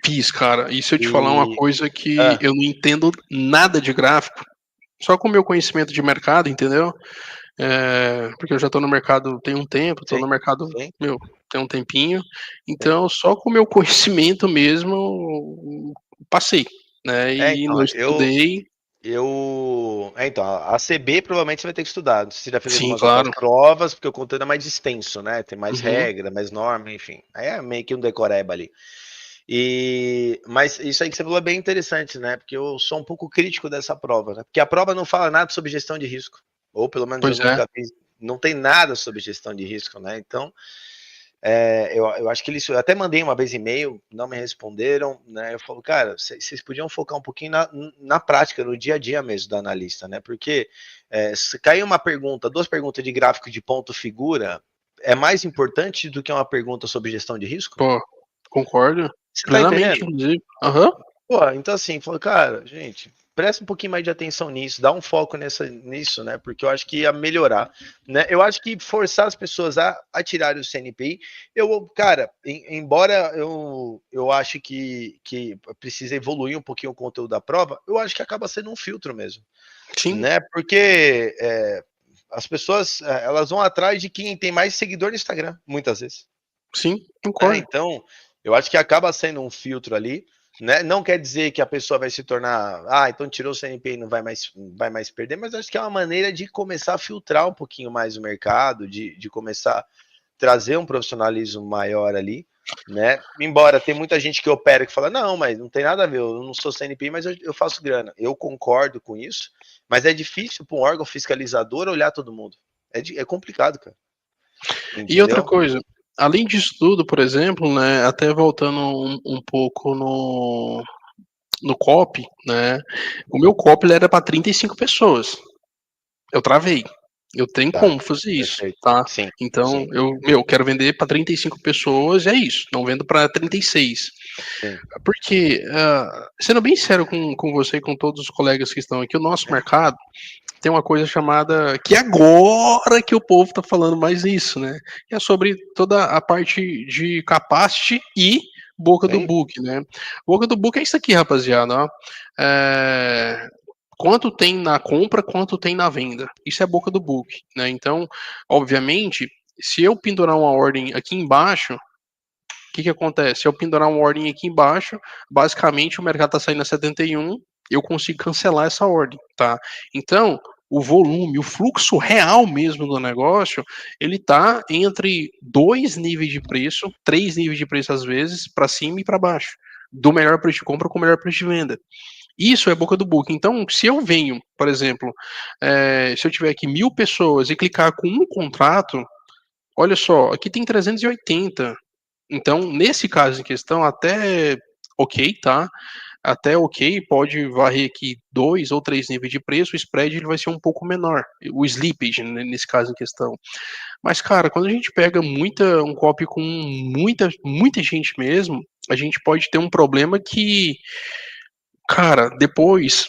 [SPEAKER 1] Fiz, cara. E se eu te falar uma coisa que eu não entendo nada de gráfico, só com o meu conhecimento de mercado, entendeu? Porque eu já estou no mercado tem um tempo, estou no mercado, tem um tempinho, então só com o meu conhecimento mesmo, passei, né? E
[SPEAKER 3] então,
[SPEAKER 1] não estudei.
[SPEAKER 3] Então, a CB provavelmente você vai ter que estudar. Você já fez algumas
[SPEAKER 1] outras
[SPEAKER 3] provas, porque o conteúdo é mais extenso, né? Tem mais regra, mais norma, enfim. Aí é meio que um decoreba ali. Mas isso aí que você falou é bem interessante, né? Porque eu sou um pouco crítico dessa prova, né? Porque a prova não fala nada sobre gestão de risco. Ou pelo menos eu nunca vi. Não tem nada sobre gestão de risco, né? Então, eu acho que eu até mandei uma vez e-mail, não me responderam, né? Eu falo, cara, vocês podiam focar um pouquinho na prática, no dia a dia mesmo do analista, né? Porque se cair uma pergunta, duas perguntas de gráfico de ponto figura, é mais importante do que uma pergunta sobre gestão de risco?
[SPEAKER 1] Pô, concordo.
[SPEAKER 3] Você plenamente, tá
[SPEAKER 1] inclusive.
[SPEAKER 3] Pô, então assim, falou, cara, gente, presta um pouquinho mais de atenção nisso, dá um foco nisso, né? Porque eu acho que ia melhorar, né? Eu acho que forçar as pessoas a tirarem o CNPI, cara, embora eu acho que precisa evoluir um pouquinho o conteúdo da prova, eu acho que acaba sendo um filtro mesmo.
[SPEAKER 1] Sim.
[SPEAKER 3] Né? Porque as pessoas, elas vão atrás de quem tem mais seguidor no Instagram, muitas vezes.
[SPEAKER 1] Sim, concordo.
[SPEAKER 3] Então, eu acho que acaba sendo um filtro ali. né? Não quer dizer que a pessoa vai se tornar, então tirou o CNPJ e não vai mais perder, mas acho que é uma maneira de começar a filtrar um pouquinho mais o mercado, de começar a trazer um profissionalismo maior ali, né? Embora tem muita gente que opera que fala, não, mas não tem nada a ver, eu não sou CNPJ, mas eu faço grana. Eu concordo com isso, mas é difícil para um órgão fiscalizador olhar todo mundo. É complicado, cara.
[SPEAKER 1] Entendeu? E outra coisa, além disso tudo, por exemplo, né, até voltando um pouco no COP, né, o meu COP ele era para 35 pessoas. Eu travei. Eu tenho como fazer isso, perfeito. Tá? Sim, então, sim. Eu quero vender para 35 pessoas, é isso. Não vendo para 36. Sim. Porque, sendo bem sério com você e com todos os colegas que estão aqui, o nosso mercado tem uma coisa chamada, que agora que o povo tá falando mais isso, né? Que é sobre toda a parte de capacity e boca do book, né? Boca do book é isso aqui, rapaziada, ó. Quanto tem na compra, quanto tem na venda. Isso é boca do book, né? Então, obviamente, se eu pendurar uma ordem aqui embaixo, o que acontece? Se eu pendurar uma ordem aqui embaixo, basicamente o mercado está saindo a 71, eu consigo cancelar essa ordem, tá? Então, o volume, o fluxo real mesmo do negócio, ele tá entre 2 níveis de preço, 3 níveis de preço às vezes, para cima e para baixo, do melhor preço de compra com o melhor preço de venda. Isso é boca do book. Então, se eu venho, por exemplo, se eu tiver aqui 1.000 pessoas e clicar com um contrato, olha só, aqui tem 380. Então, nesse caso em questão, até ok, tá? Até ok, pode varrer aqui 2 ou 3 níveis de preço, o spread ele vai ser um pouco menor, o slippage, né, nesse caso em questão. Mas, cara, quando a gente pega um copy com muita gente mesmo, a gente pode ter um problema que, cara, depois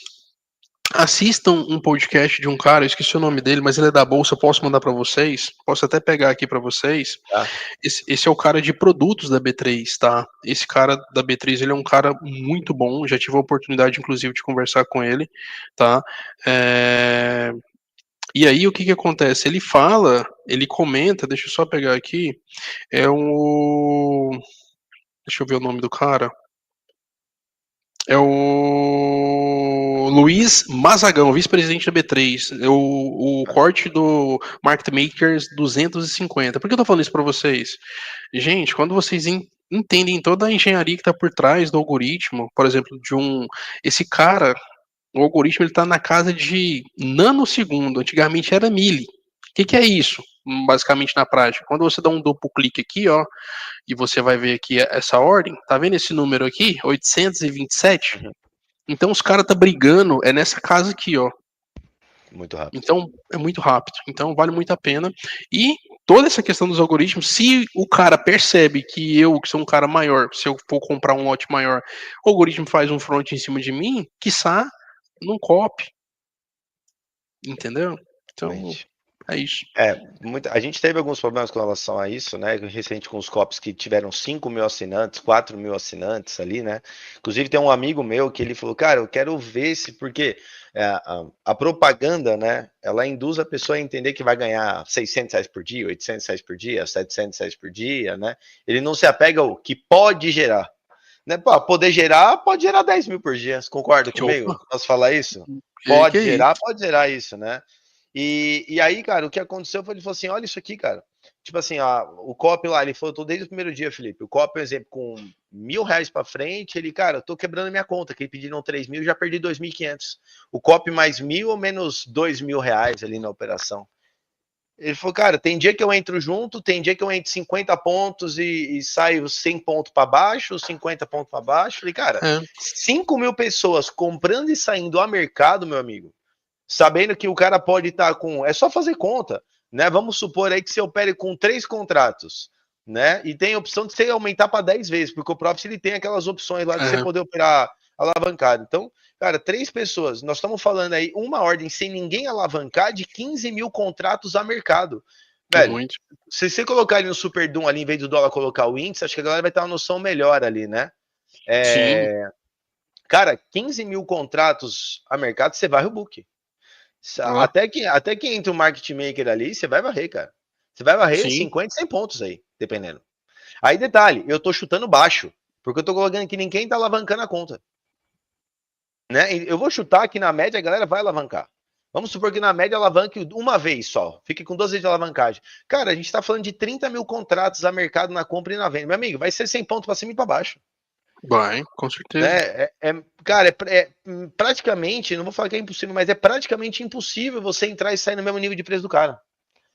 [SPEAKER 1] assistam um podcast de um cara, eu esqueci o nome dele, mas ele é da Bolsa, eu posso mandar para vocês, posso até pegar aqui para vocês. Tá. Esse é o cara de produtos da B3, tá? Esse cara da B3, ele é um cara muito bom, já tive a oportunidade, inclusive, de conversar com ele, tá? E aí, o que acontece? Ele fala, ele comenta, deixa eu só pegar aqui, deixa eu ver o nome do cara. É o Luiz Mazagão, vice-presidente da B3. O corte do Market Makers 250. Por que eu tô falando isso para vocês? Gente, quando vocês entendem toda a engenharia que tá por trás do algoritmo, por exemplo, esse cara, o algoritmo ele tá na casa de nanosegundo. Antigamente era milli. O que é isso? Basicamente na prática. Quando você dá um duplo clique aqui, ó, e você vai ver aqui essa ordem, tá vendo esse número aqui? 827? Uhum. Então os caras tá brigando, é nessa casa aqui, ó.
[SPEAKER 3] Muito rápido.
[SPEAKER 1] Então, é muito rápido. Então, vale muito a pena. E toda essa questão dos algoritmos, se o cara percebe que eu, que sou um cara maior, se eu for comprar um lote maior, o algoritmo faz um front em cima de mim, quiçá, não copy. Entendeu? Então, é isso.
[SPEAKER 3] A gente teve alguns problemas com relação a isso, né? Recente com os COPs que tiveram 5.000 assinantes, 4.000 assinantes ali, né? Inclusive tem um amigo meu que ele falou, cara, eu quero ver se, porque a propaganda, né? Ela induz a pessoa a entender que vai ganhar R$600 por dia, R$800 por dia, R$700 por dia, né? Ele não se apega ao que pode gerar. Né? Poder gerar, pode gerar 10 mil por dia. Você concorda comigo? Posso falar isso? Pode gerar isso, né? E aí, cara, o que aconteceu foi, ele falou assim, olha isso aqui, cara. Tipo assim, o copy lá, ele falou, tô desde o primeiro dia, Felipe. O copy, por exemplo, com R$1.000 pra frente, ele, cara, eu tô quebrando a minha conta, que ele pediram 3.000, já perdi 2.500. O copy mais 1.000 ou menos R$2.000 ali na operação. Ele falou, cara, tem dia que eu entro junto, tem dia que eu entro 50 pontos e saio 100 pontos para baixo, 50 pontos para baixo. Falei, cara, 5.000 pessoas comprando e saindo ao mercado, meu amigo, sabendo que o cara pode estar com... É só fazer conta, né? Vamos supor aí que você opere com 3 contratos, né? E tem a opção de você aumentar para 10 vezes, porque o Profit ele tem aquelas opções lá de você poder operar alavancado. Então, cara, 3 pessoas, nós estamos falando aí uma ordem sem ninguém alavancar de 15.000 contratos a mercado. Velho, se você colocar ali no Super Doom ali, em vez do dólar colocar o índice, acho que a galera vai ter uma noção melhor ali, né?
[SPEAKER 1] Sim.
[SPEAKER 3] Cara, 15.000 contratos a mercado, você vai o book. Até que entre o market maker ali, você vai varrer, cara. Você vai varrer 50, 100 pontos aí, dependendo. Aí, detalhe, eu tô chutando baixo. Porque eu tô colocando que ninguém tá alavancando a conta. Né? Eu vou chutar que na média a galera vai alavancar. Vamos supor que na média alavanque uma vez só. Fique com 2 vezes de alavancagem. Cara, a gente tá falando de 30 mil contratos a mercado na compra e na venda. Meu amigo, vai ser 100 pontos para cima e para baixo.
[SPEAKER 1] Vai, com certeza.
[SPEAKER 3] Cara, praticamente, não vou falar que é impossível, mas é praticamente impossível você entrar e sair no mesmo nível de preço do cara.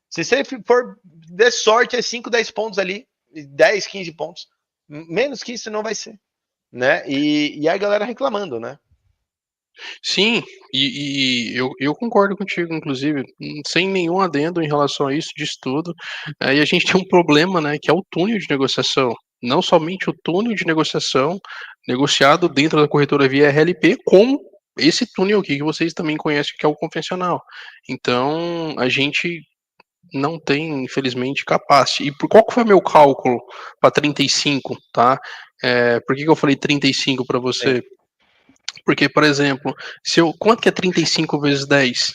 [SPEAKER 3] Se você for de sorte, é 5, 10 pontos ali, 10, 15 pontos. Menos que isso não vai ser. Né? E a galera reclamando, né?
[SPEAKER 1] Sim, e eu concordo contigo, inclusive, sem nenhum adendo em relação a isso, disso tudo. E a gente tem um problema, né, que é o túnel de negociação. Não somente o túnel de negociação negociado dentro da corretora via RLP, como esse túnel aqui que vocês também conhecem, que é o convencional. Então, a gente não tem, infelizmente, capacidade. E qual que foi meu cálculo para 35, tá? Por que eu falei 35 para você? Porque, por exemplo, quanto que é 35 vezes 10?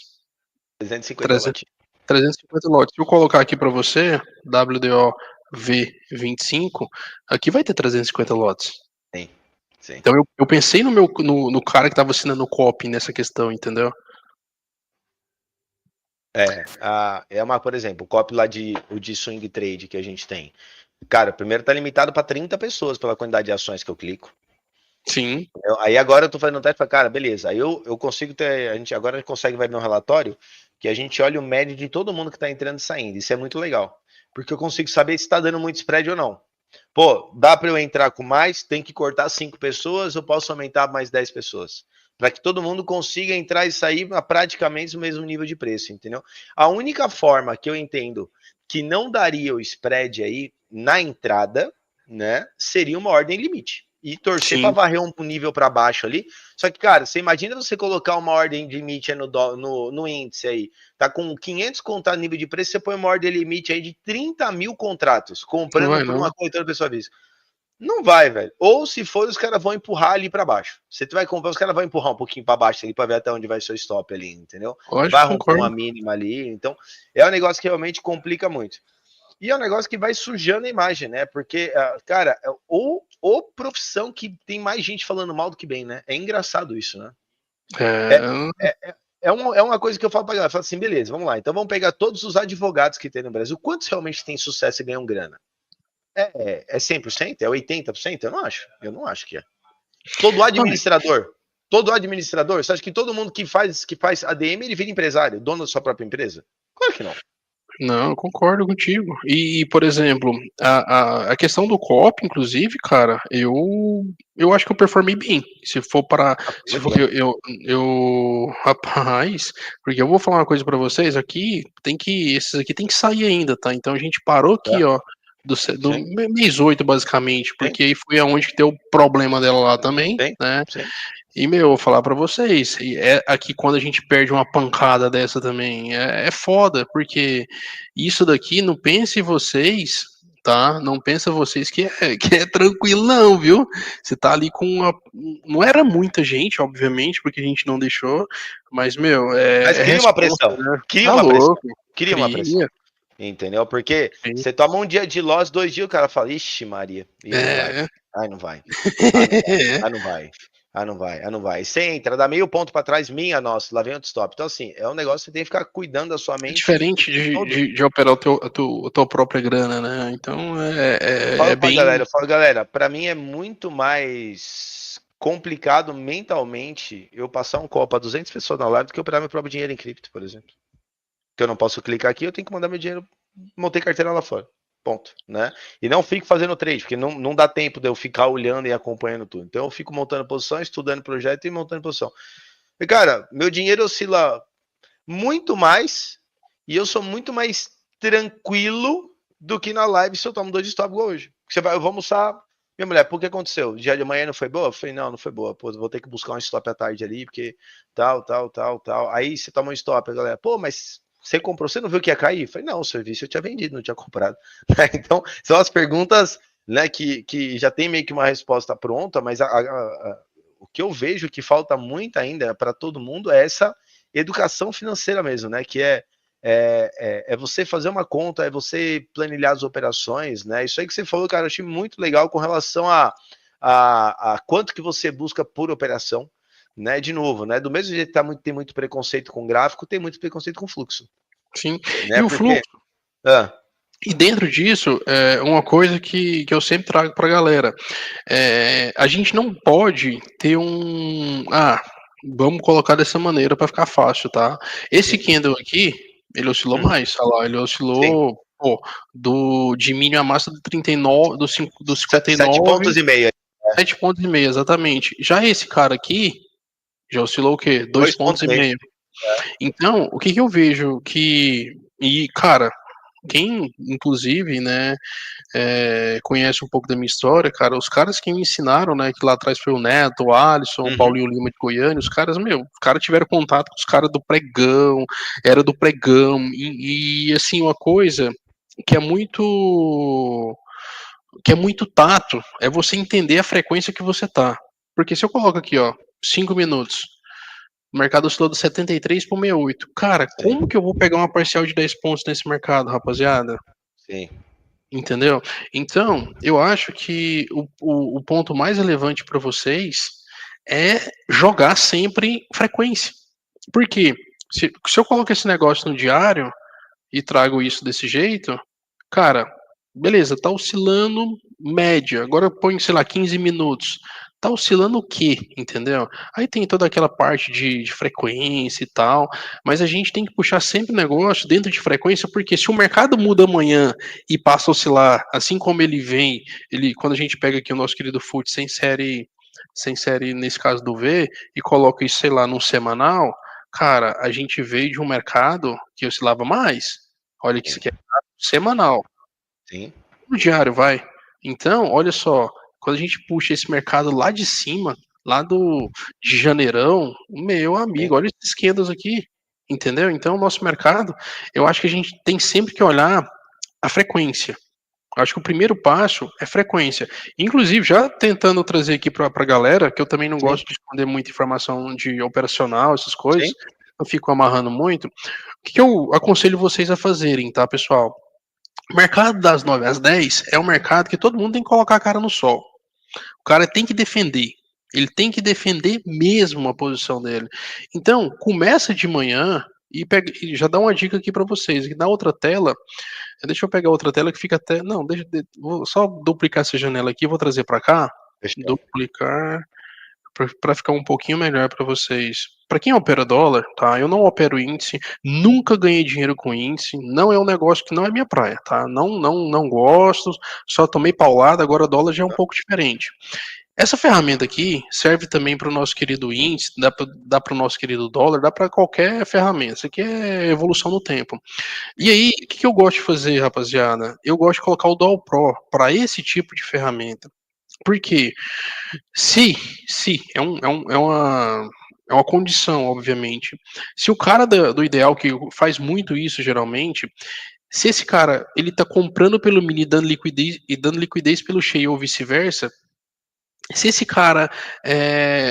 [SPEAKER 3] 350 lotes.
[SPEAKER 1] 350 lotes. Se eu colocar aqui para você, WDO V25, aqui vai ter 350 lotes.
[SPEAKER 3] Sim, sim.
[SPEAKER 1] Então eu pensei no cara que estava assinando o copy nessa questão, entendeu?
[SPEAKER 3] Por exemplo, o copy lá de swing trade que a gente tem. Cara, primeiro tá limitado para 30 pessoas pela quantidade de ações que eu clico.
[SPEAKER 1] Sim.
[SPEAKER 3] Aí agora eu tô fazendo um teste para cara, beleza. Aí eu consigo a gente agora consegue ver meu relatório que a gente olha o médio de todo mundo que tá entrando e saindo. Isso é muito legal, porque eu consigo saber se tá dando muito spread ou não. Pô, dá para eu entrar com mais, tem que cortar 5 pessoas, eu posso aumentar mais 10 pessoas. Para que todo mundo consiga entrar e sair a praticamente o mesmo nível de preço, entendeu? A única forma que eu entendo que não daria o spread aí na entrada, né, seria uma ordem limite. E torcer para varrer um nível para baixo ali. Só que, cara, você imagina você colocar uma ordem de limite no índice aí, tá com 500 contratos nível de preço, você põe uma ordem limite aí de 30 mil contratos, comprando por uma corretora pessoa vista. Não vai, velho. Ou se for, os caras vão empurrar ali para baixo. Você vai comprar, os caras vão empurrar um pouquinho para baixo ali para ver até onde vai seu stop ali, entendeu? Vai romper uma mínima ali. Então, é um negócio que realmente complica muito. E é um negócio que vai sujando a imagem, né? Porque, cara, ou profissão que tem mais gente falando mal do que bem, né? É engraçado isso, né? É uma coisa que eu falo pra galera. Eu falo assim, beleza, vamos lá. Então vamos pegar todos os advogados que tem no Brasil. Quantos realmente têm sucesso e ganham grana? É 100%? É 80%? Eu não acho que é. Todo administrador, você acha que todo mundo que faz ADM, ele vira empresário, dono da sua própria empresa? Claro que não.
[SPEAKER 1] Não, eu concordo contigo. E por exemplo, a questão do COP, inclusive, cara, eu acho que eu performei bem. Se for para. Se for, rapaz, porque eu vou falar uma coisa para vocês aqui, esses aqui tem que sair ainda, tá? Então a gente parou aqui, ó, do mês 8, basicamente, porque aí foi aonde que deu o problema dela lá também, né?
[SPEAKER 3] Sim.
[SPEAKER 1] E, meu, eu vou falar pra vocês, aqui quando a gente perde uma pancada dessa também, é foda, porque isso daqui, não pense vocês, tá? Não pensa vocês que é tranquilo não, viu? Você tá ali com não era muita gente, obviamente, porque a gente não deixou, mas, meu,
[SPEAKER 3] Mas cria uma pressão,
[SPEAKER 1] né?
[SPEAKER 3] Cria uma pressão. Entendeu? Porque você toma um dia de loss, 2 dias, o cara fala, ixi Maria, não vai. Não vai. Você entra, dá meio ponto para trás, nossa, lá vem outro stop. Então, assim, é um negócio que você tem que ficar cuidando da sua mente.
[SPEAKER 1] É diferente de operar a tua própria grana, né? Então,
[SPEAKER 3] eu falo, galera, para mim é muito mais complicado mentalmente eu passar um call para 200 pessoas na live do que operar meu próprio dinheiro em cripto, por exemplo. Que eu não posso clicar aqui, eu tenho que mandar meu dinheiro, montei carteira lá fora. Ponto, né? E não fico fazendo trade, porque não dá tempo de eu ficar olhando e acompanhando tudo. Então eu fico montando posição, estudando projeto e montando posição. E, cara, meu dinheiro oscila muito mais e eu sou muito mais tranquilo do que na live se eu tomo 2 stop igual hoje. Eu vou almoçar, minha mulher, por que aconteceu? O dia de manhã não foi boa? Eu falei, não foi boa. Pô, vou ter que buscar um stop à tarde ali, porque tal. Aí você toma um stop, a galera, pô, mas você comprou, você não viu que ia cair? Eu falei, não, o serviço eu tinha vendido, não tinha comprado. Então, são as perguntas, né, que já tem meio que uma resposta pronta, mas o que eu vejo que falta muito ainda para todo mundo é essa educação financeira mesmo, né, que é você fazer uma conta, é você planilhar as operações, né, isso aí que você falou, cara, eu achei muito legal com relação a a quanto que você busca por operação, né? De novo, né? Do mesmo jeito que tem muito preconceito com gráfico, tem muito preconceito com fluxo.
[SPEAKER 1] Sim,
[SPEAKER 3] né?
[SPEAKER 1] E o fluxo... E dentro disso, uma coisa que eu sempre trago para a galera, a gente não pode ter vamos colocar dessa maneira para ficar fácil, tá? Esse candle aqui, ele oscilou mais, olha lá, ele oscilou de mínimo a massa do 39, do 59...
[SPEAKER 3] 7,5 pontos.
[SPEAKER 1] 7,5 pontos, exatamente. Já esse cara aqui, já oscilou o quê? 2,5 pontos. Então, o que eu vejo que... E, cara... Quem, inclusive, né, conhece um pouco da minha história, cara, os caras que me ensinaram, né, que lá atrás foi o Neto, o Alisson, o Paulinho Lima de Goiânia, os caras tiveram contato com os caras do pregão, era do pregão, e assim, uma coisa que é muito tato, é você entender a frequência que você tá. Porque se eu coloco aqui, ó, 5 minutos, o mercado oscilou do 73 para o 68. Cara, como que eu vou pegar uma parcial de 10 pontos nesse mercado, rapaziada?
[SPEAKER 3] Sim.
[SPEAKER 1] Entendeu? Então, eu acho que o ponto mais relevante para vocês é jogar sempre frequência. Por quê? Se eu coloco esse negócio no diário e trago isso desse jeito, cara, beleza, tá oscilando média. Agora eu ponho, sei lá, 15 minutos. Tá oscilando o quê? Entendeu? Aí tem toda aquela parte de frequência e tal, mas a gente tem que puxar sempre o negócio dentro de frequência, porque se o mercado muda amanhã e passa a oscilar, assim como ele vem, quando a gente pega aqui o nosso querido FUT sem série nesse caso do V, e coloca isso, sei lá, num semanal, cara, a gente veio de um mercado que oscilava mais. Olha que isso aqui é semanal.
[SPEAKER 3] Sim.
[SPEAKER 1] No diário, vai. Então, olha só, quando a gente puxa esse mercado lá de cima, de janeirão, meu amigo, olha esses candles aqui, entendeu? Então, o nosso mercado, eu acho que a gente tem sempre que olhar a frequência. Eu acho que o primeiro passo é frequência. Inclusive, já tentando trazer aqui para a galera, que eu também não gosto de esconder muita informação de operacional, essas coisas, eu fico amarrando muito. O que eu aconselho vocês a fazerem, tá, pessoal? O mercado das 9 às 10 é um mercado que todo mundo tem que colocar a cara no sol. O cara tem que defender. Ele tem que defender mesmo a posição dele. Então, começa de manhã e já dá uma dica aqui para vocês. Na outra tela, deixa eu pegar outra tela que fica até... Não, vou só duplicar essa janela aqui, vou trazer para cá. Duplicar para ficar um pouquinho melhor para vocês. Para quem opera dólar, tá? Eu não opero índice, nunca ganhei dinheiro com índice, não é um negócio que não é minha praia, tá? Não gosto, só tomei paulada, agora dólar já é um pouco diferente. Essa ferramenta aqui serve também para o nosso querido índice, dá para o nosso querido dólar, dá para qualquer ferramenta. Isso aqui é evolução no tempo. E aí, o que eu gosto de fazer, rapaziada? Eu gosto de colocar o Doll Pro para esse tipo de ferramenta. Porque se é uma condição, obviamente. Se o cara do ideal, que faz muito isso geralmente, se esse cara ele tá comprando pelo mini e dando liquidez pelo cheio ou vice-versa, se esse cara,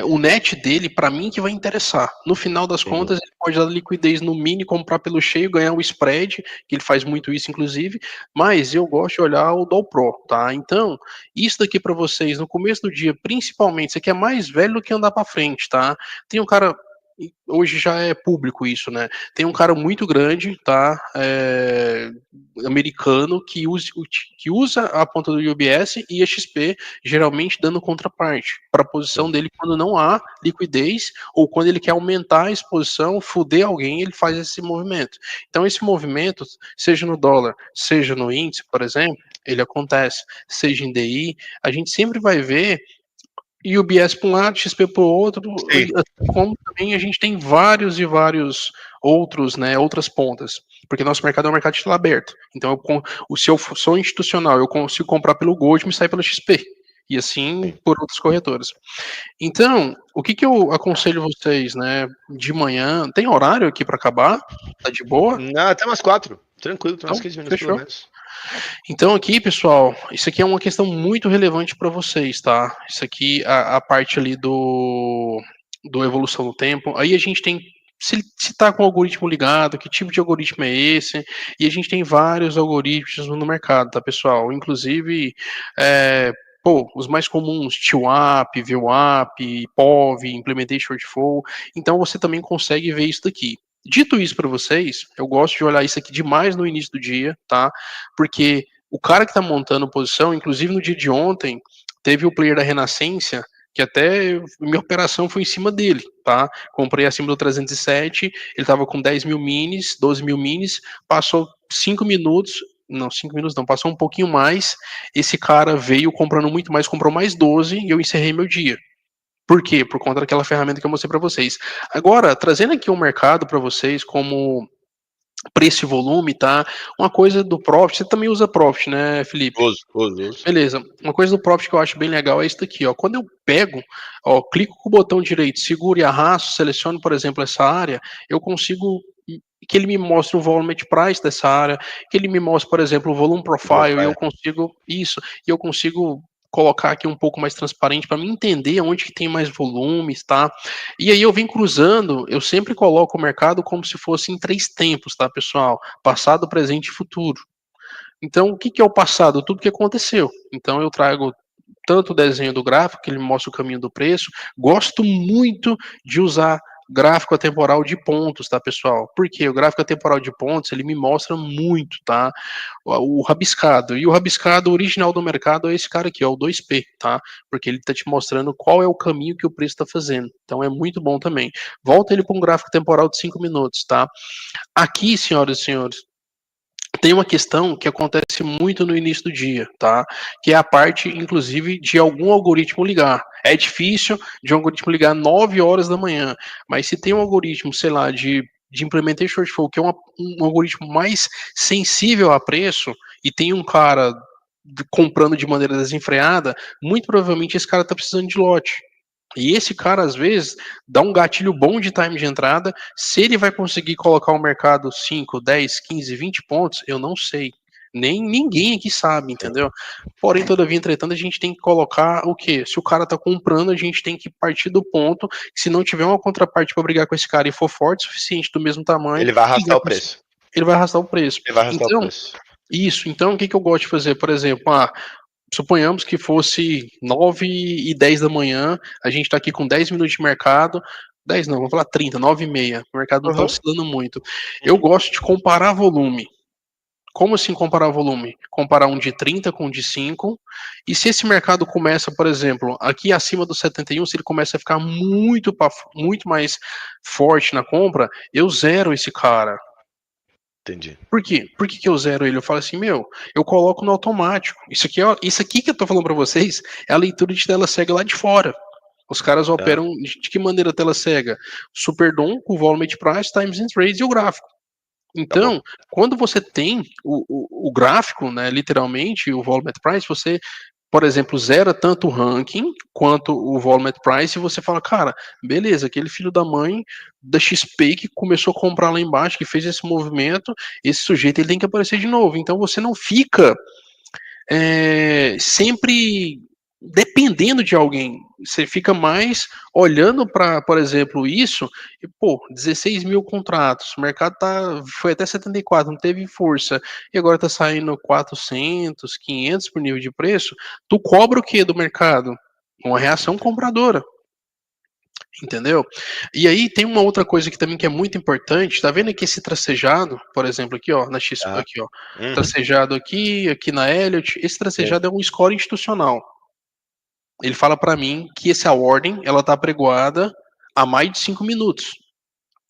[SPEAKER 1] o net dele, para mim que vai interessar. No final das contas, ele pode dar liquidez no mini, comprar pelo cheio, ganhar um spread, que ele faz muito isso, inclusive, mas eu gosto de olhar o Doll Pro, tá? Então, isso daqui para vocês, no começo do dia, principalmente, isso aqui é mais velho do que andar para frente, tá? Tem um cara... Hoje já é público isso, né? Tem um cara muito grande, tá? Americano, que usa a ponta do UBS e a XP, geralmente dando contraparte para a posição dele quando não há liquidez ou quando ele quer aumentar a exposição, fuder alguém, ele faz esse movimento. Então, esse movimento, seja no dólar, seja no índice, por exemplo, ele acontece, seja em DI, a gente sempre vai ver e o UBS para um lado, XP para o outro, como também a gente tem vários e vários outros, né, outras pontas, porque nosso mercado é um mercado de tela aberto. Então, se eu sou institucional, eu consigo comprar pelo Gold e me sair pela XP, e assim por outras corretoras. Então, o que eu aconselho vocês, né, de manhã, tem horário aqui para acabar? Tá de boa?
[SPEAKER 3] Não, até umas 4, tranquilo, tem umas 15 minutos
[SPEAKER 1] fechou.
[SPEAKER 3] Pelo menos.
[SPEAKER 1] Então aqui, pessoal, isso aqui é uma questão muito relevante para vocês, tá? Isso aqui, a parte ali do evolução do tempo, aí a gente tem, se tá com o algoritmo ligado, que tipo de algoritmo é esse, e a gente tem vários algoritmos no mercado, tá, pessoal? Inclusive, os mais comuns, TWAP, VWAP, POV, Implementation Shortfall. Então você também consegue ver isso daqui. Dito isso para vocês, eu gosto de olhar isso aqui demais no início do dia, tá? Porque o cara que tá montando posição, inclusive no dia de ontem, teve o player da Renascença, que até minha operação foi em cima dele, tá? Comprei acima do 307, ele tava com 10 mil minis, 12 mil minis, passou 5 minutos, não, 5 minutos não, passou um pouquinho mais, esse cara veio comprando muito mais, comprou mais 12 e eu encerrei meu dia. Por quê? Por conta daquela ferramenta que eu mostrei para vocês. Agora, trazendo aqui o mercado para vocês como preço e volume, tá? Uma coisa do Profit, você também usa Profit, né, Felipe?
[SPEAKER 3] Uso.
[SPEAKER 1] Beleza. Uma coisa do Profit que eu acho bem legal é isso daqui, ó. Quando eu pego, ó, clico com o botão direito, seguro e arrasto, seleciono, por exemplo, essa área, eu consigo que ele me mostre o volume price dessa área, que ele me mostre, por exemplo, o volume profile, e eu consigo isso, e eu consigo colocar aqui um pouco mais transparente para mim entender onde que tem mais volumes, tá? E aí eu venho cruzando, eu sempre coloco o mercado como se fosse em 3 tempos, tá, pessoal? Passado, presente e futuro. Então, o que que é o passado? Tudo que aconteceu. Então eu trago tanto o desenho do gráfico, que ele mostra o caminho do preço. Gosto muito de usar gráfico atemporal de pontos, tá, pessoal? Porque o gráfico atemporal de pontos, ele me mostra muito, tá? O rabiscado. E o rabiscado original do mercado é esse cara aqui, ó, o 2P, tá? Porque ele tá te mostrando qual é o caminho que o preço está fazendo. Então é muito bom também. Volta ele para um gráfico temporal de 5 minutos, tá? Aqui, senhoras e senhores, tem uma questão que acontece muito no início do dia, tá? Que é a parte, inclusive, de algum algoritmo ligar. É difícil de um algoritmo ligar 9 horas da manhã, mas se tem um algoritmo, sei lá, de Implementation Shortfall, que é um algoritmo mais sensível a preço, e tem um cara comprando de maneira desenfreada, muito provavelmente esse cara está precisando de lote. E esse cara, às vezes, dá um gatilho bom de time de entrada. Se ele vai conseguir colocar o mercado 5, 10, 15, 20 pontos, eu não sei. Nem ninguém aqui sabe, entendeu? Porém, todavia, entretanto, a gente tem que colocar o quê? Se o cara tá comprando, a gente tem que partir do ponto que se não tiver uma contraparte para brigar com esse cara e for forte o suficiente do mesmo tamanho,
[SPEAKER 3] ele vai arrastar o preço.
[SPEAKER 1] Ele vai arrastar o preço.
[SPEAKER 3] Ele vai arrastar o preço.
[SPEAKER 1] Isso. Então, o que eu gosto de fazer? Por exemplo, suponhamos que fosse 9 e 10 da manhã, a gente está aqui com 10 minutos de mercado, 10 não, vamos falar 30, 9 e meia, o mercado não está oscilando muito. Eu gosto de comparar volume. Como assim comparar volume? Comparar um de 30 com um de 5, e se esse mercado começa, por exemplo, aqui acima do 71, se ele começa a ficar muito mais forte na compra, eu zero esse cara.
[SPEAKER 3] Entendi.
[SPEAKER 1] Por quê? Por que eu zero ele? Eu falo assim, eu coloco no automático. Isso aqui que eu tô falando para vocês é a leitura de tela cega lá de fora. Os caras operam de que maneira tela cega? Superdom com volume de price, times and trades e o gráfico. Então, quando você tem o gráfico, né, literalmente, o volume at price, você, por exemplo, zera tanto o ranking quanto o volume at price e você fala, cara, beleza, aquele filho da mãe da XP que começou a comprar lá embaixo, que fez esse movimento, esse sujeito ele tem que aparecer de novo. Então você não fica sempre dependendo de alguém. Você fica mais olhando para, por exemplo, isso, e, 16 mil contratos, o mercado foi até 74, não teve força, e agora tá saindo 400, 500 por nível de preço, tu cobra o que do mercado? Uma reação compradora. Entendeu? E aí tem uma outra coisa que também que é muito importante, tá vendo aqui esse tracejado, por exemplo, aqui ó, na XP, aqui ó, tracejado aqui na Elliott, esse tracejado é um score institucional. Ele fala para mim que essa ordem, ela tá apregoada há mais de 5 minutos.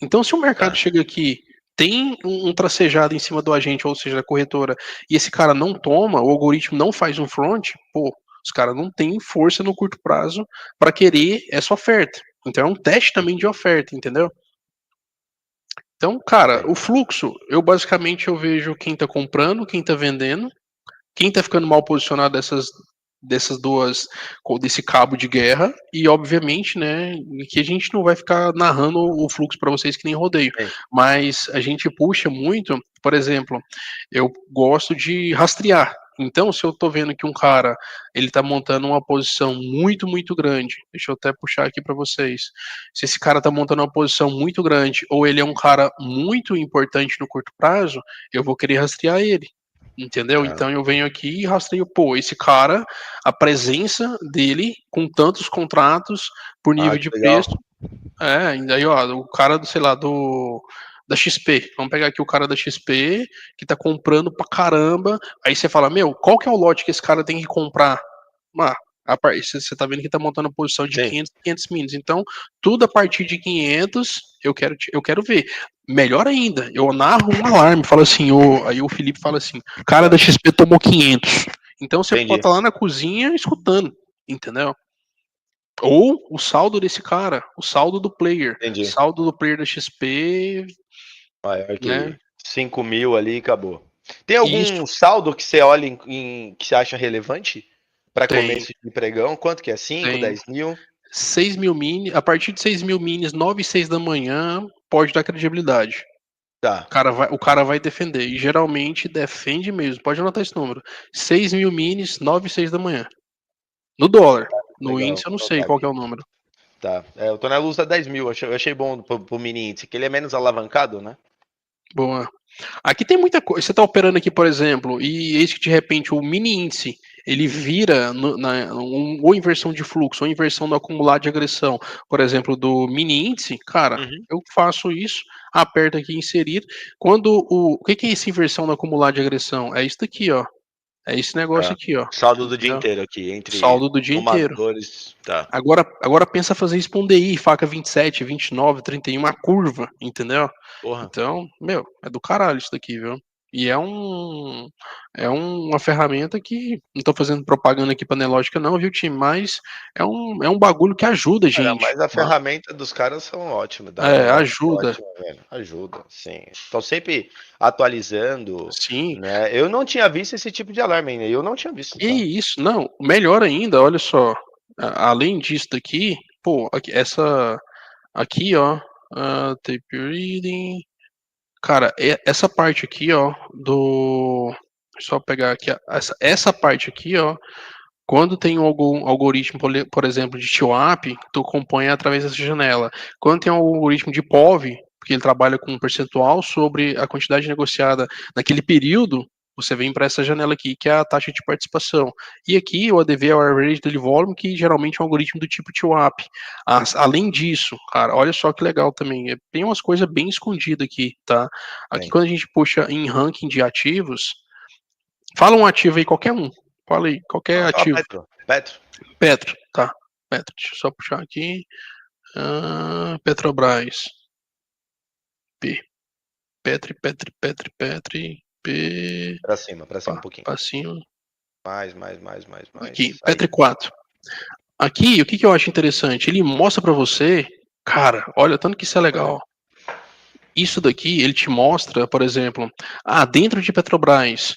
[SPEAKER 1] Então, se o mercado chega aqui, tem um tracejado em cima do agente, ou seja, da corretora, e esse cara não toma, o algoritmo não faz um front, os caras não têm força no curto prazo para querer essa oferta. Então é um teste também de oferta, entendeu? Então, cara, o fluxo, eu vejo quem tá comprando, quem tá vendendo, quem tá ficando mal posicionado desse cabo de guerra, e obviamente, né, que a gente não vai ficar narrando o fluxo para vocês que nem rodeio, mas a gente puxa muito, por exemplo, eu gosto de rastrear. Então, se eu tô vendo que um cara, ele tá montando uma posição muito, muito grande, deixa eu até puxar aqui para vocês, se esse cara tá montando uma posição muito grande, ou ele é um cara muito importante no curto prazo, eu vou querer rastrear ele. Entendeu? Então eu venho aqui e rastreio, pô, esse cara, a presença dele com tantos contratos por nível de preço. E daí, ó, o cara do, sei lá, da XP. Vamos pegar aqui o cara da XP que tá comprando pra caramba. Aí você fala, meu, qual que é o lote que esse cara tem que comprar? Você tá vendo que tá montando a posição de 500 minis. Então, tudo a partir de 500, eu quero ver. Melhor ainda, eu narro um alarme, falo assim, aí o Felipe fala assim, o cara da XP tomou 500. Então você pode estar lá na cozinha escutando, entendeu? Ou o saldo desse cara, o saldo do player.
[SPEAKER 3] Entendi.
[SPEAKER 1] Saldo do player da XP.
[SPEAKER 3] Maior que 5 mil ali e acabou. Tem algum saldo que você olha que você acha relevante para começo de pregão? Quanto que é? 5, 10 mil?
[SPEAKER 1] 6 mil minis, a partir de 6 mil minis, 9 e 6 da manhã, pode dar credibilidade.
[SPEAKER 3] Tá.
[SPEAKER 1] O cara vai defender. E geralmente defende mesmo. Pode anotar esse número. 6 mil minis, 9 e 6 da manhã. No dólar. No
[SPEAKER 3] Legal,
[SPEAKER 1] índice eu não sei qual que é o número.
[SPEAKER 3] Tá. Eu tô na luz da 10 mil. Eu achei bom pro mini índice, que ele é menos alavancado, né?
[SPEAKER 1] Boa. Aqui tem muita coisa. Você está operando aqui, por exemplo, e eis que de repente o mini índice ele vira ou inversão de fluxo, ou inversão do acumulado de agressão, por exemplo, do mini índice, cara, eu faço isso, aperto aqui inserir. Quando o que é essa inversão do acumulado de agressão? É isso daqui, ó. É esse negócio aqui, ó.
[SPEAKER 3] Saldo do dia inteiro aqui, entre
[SPEAKER 1] saldo do dia inteiro.
[SPEAKER 3] Tá.
[SPEAKER 1] Agora pensa fazer isso pra um DI, faca 27, 29, 31, uma curva, entendeu?
[SPEAKER 3] Porra.
[SPEAKER 1] Então, meu, é do caralho isso daqui, viu? E é uma ferramenta que, não tô fazendo propaganda aqui pra Nelógica não, viu, time? Mas é um bagulho que ajuda a gente.
[SPEAKER 3] Mas a ferramenta dos caras são ótimas.
[SPEAKER 1] Ajuda.
[SPEAKER 3] Ótima, velho. Ajuda, sim. Estão sempre atualizando.
[SPEAKER 1] Sim.
[SPEAKER 3] Né? Eu não tinha visto esse tipo de alarme ainda. Eu não tinha visto.
[SPEAKER 1] E isso, não. Melhor ainda, olha só. Além disso daqui, pô, aqui, ó. Tape reading. Cara, essa parte aqui, ó, só pegar aqui, essa parte aqui, ó, quando tem algum algoritmo, por exemplo, de TWAP, tu acompanha através dessa janela. Quando tem um algoritmo de POV, porque ele trabalha com um percentual sobre a quantidade negociada naquele período, você vem para essa janela aqui, que é a taxa de participação. E aqui o ADV é o Average Daily Volume, que geralmente é um algoritmo do tipo TWAP. Além disso, cara, olha só que legal também, tem umas coisas bem escondidas aqui, tá? Aqui quando a gente puxa em ranking de ativos, fala um ativo aí, qualquer um. Fala aí, qualquer ativo. Petro, tá. Petro, deixa eu só puxar aqui. Petrobras. Petri.
[SPEAKER 3] Pra cima um pouquinho.
[SPEAKER 1] Pra cima.
[SPEAKER 3] Mais.
[SPEAKER 1] Aqui, Petri 4. Aqui, o que eu acho interessante? Ele mostra pra você, cara, olha, tanto que isso é legal. Isso daqui, ele te mostra, por exemplo, dentro de Petrobras,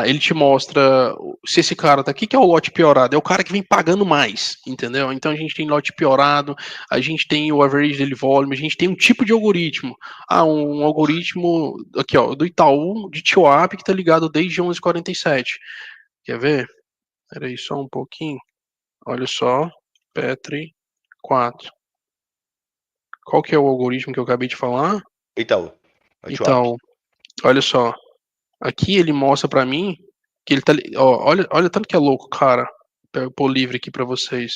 [SPEAKER 1] ele te mostra se esse cara tá aqui, que é o lote piorado, é o cara que vem pagando mais, entendeu? Então a gente tem lote piorado, a gente tem o average daily volume, a gente tem um tipo de algoritmo. Um algoritmo, aqui ó, do Itaú, de TWAP, que tá ligado desde 11h47. Quer ver? Peraí, só um pouquinho. Olha só, Petri 4. Qual que é o algoritmo que eu acabei de falar?
[SPEAKER 3] Itaú.
[SPEAKER 1] Então, olha só. Aqui ele mostra pra mim que ele tá... olha tanto que é louco, cara. Vou pôr livre aqui pra vocês.